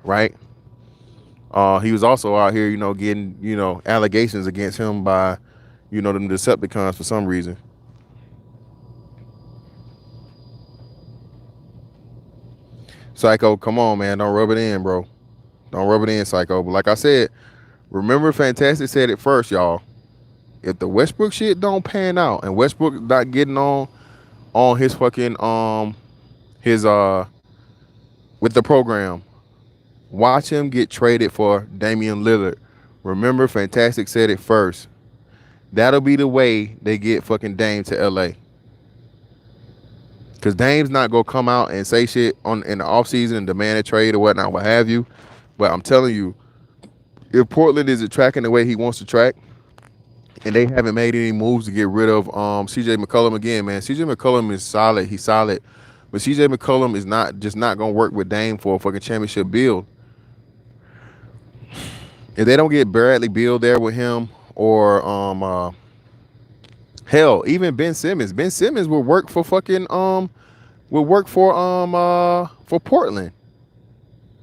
right? He was also out here, you know, getting, you know, allegations against him by, you know, them Decepticons for some reason. Psycho, come on, man, don't rub it in, bro. Don't rub it in, Psycho. But like I said, remember, Fantastic said it first, y'all. If the Westbrook shit don't pan out and Westbrook not getting on his fucking his with the program, watch him get traded for Damian Lillard. Remember, Fantastic said it first. That'll be the way they get fucking Dame to LA. Cause Dame's not gonna come out and say shit in the offseason and demand a trade or whatnot, what have you. But I'm telling you, if Portland isn't tracking the way he wants to track, and they haven't made any moves to get rid of CJ McCollum again, man. CJ McCollum is solid. He's solid. But CJ McCollum is not gonna work with Dame for a fucking championship build. If they don't get Bradley Beal there with him, or hell, even Ben Simmons. Ben Simmons will work for fucking for Portland.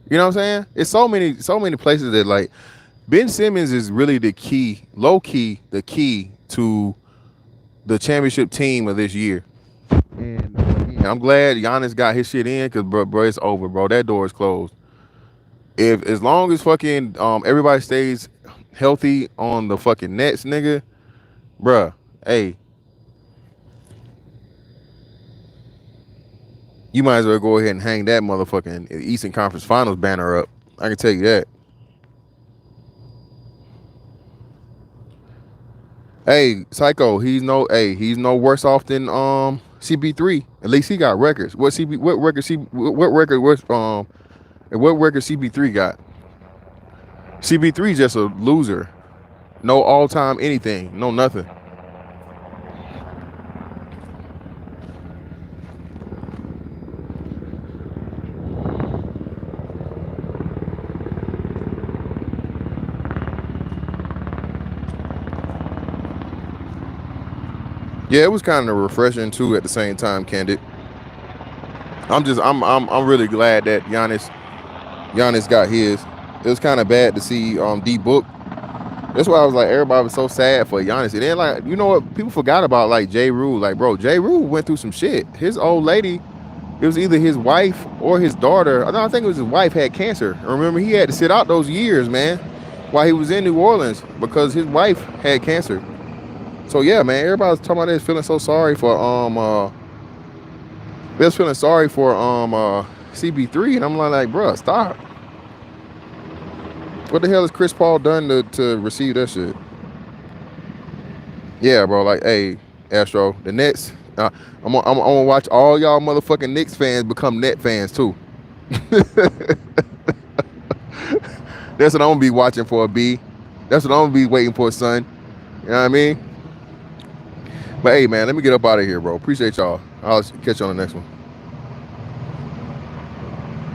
You know what I'm saying? It's so many places that like Ben Simmons is really the key, low key, the key to the championship team of this year. And again, I'm glad Giannis got his shit in, cause bro, it's over, bro. That door is closed. If as long as fucking everybody stays healthy on the fucking Nets, nigga, bruh, hey, you might as well go ahead and hang that motherfucking Eastern Conference Finals banner up. I can tell you that. Hey, Psycho, he's no worse off than CP3. At least he got records. What record was what record CP3 got? CP3 just a loser. No all time anything. No nothing. Yeah, it was kind of refreshing too at the same time, Candid. I'm really glad that Giannis got his. It was kind of bad to see D Book. That's why I was like, everybody was so sad for Giannis. And then, like, you know what? People forgot about, like, J. Rule. Like, bro, J. Rule went through some shit. His old lady, it was either his wife or his daughter. No, I think it was his wife had cancer. Remember, he had to sit out those years, man, while he was in New Orleans because his wife had cancer. So, yeah, man, everybody's talking about this, feeling so sorry for, they was feeling sorry for, CB3. And I'm like, bro, stop. What the hell has Chris Paul done to receive that shit? Yeah, bro. Like, hey, Astro, the Nets. I'm gonna watch all y'all motherfucking Knicks fans become Net fans too. That's what I'm gonna be watching for, B. That's what I'm gonna be waiting for, son. You know what I mean? But hey, man, let me get up out of here, bro. Appreciate y'all. I'll catch you on the next one.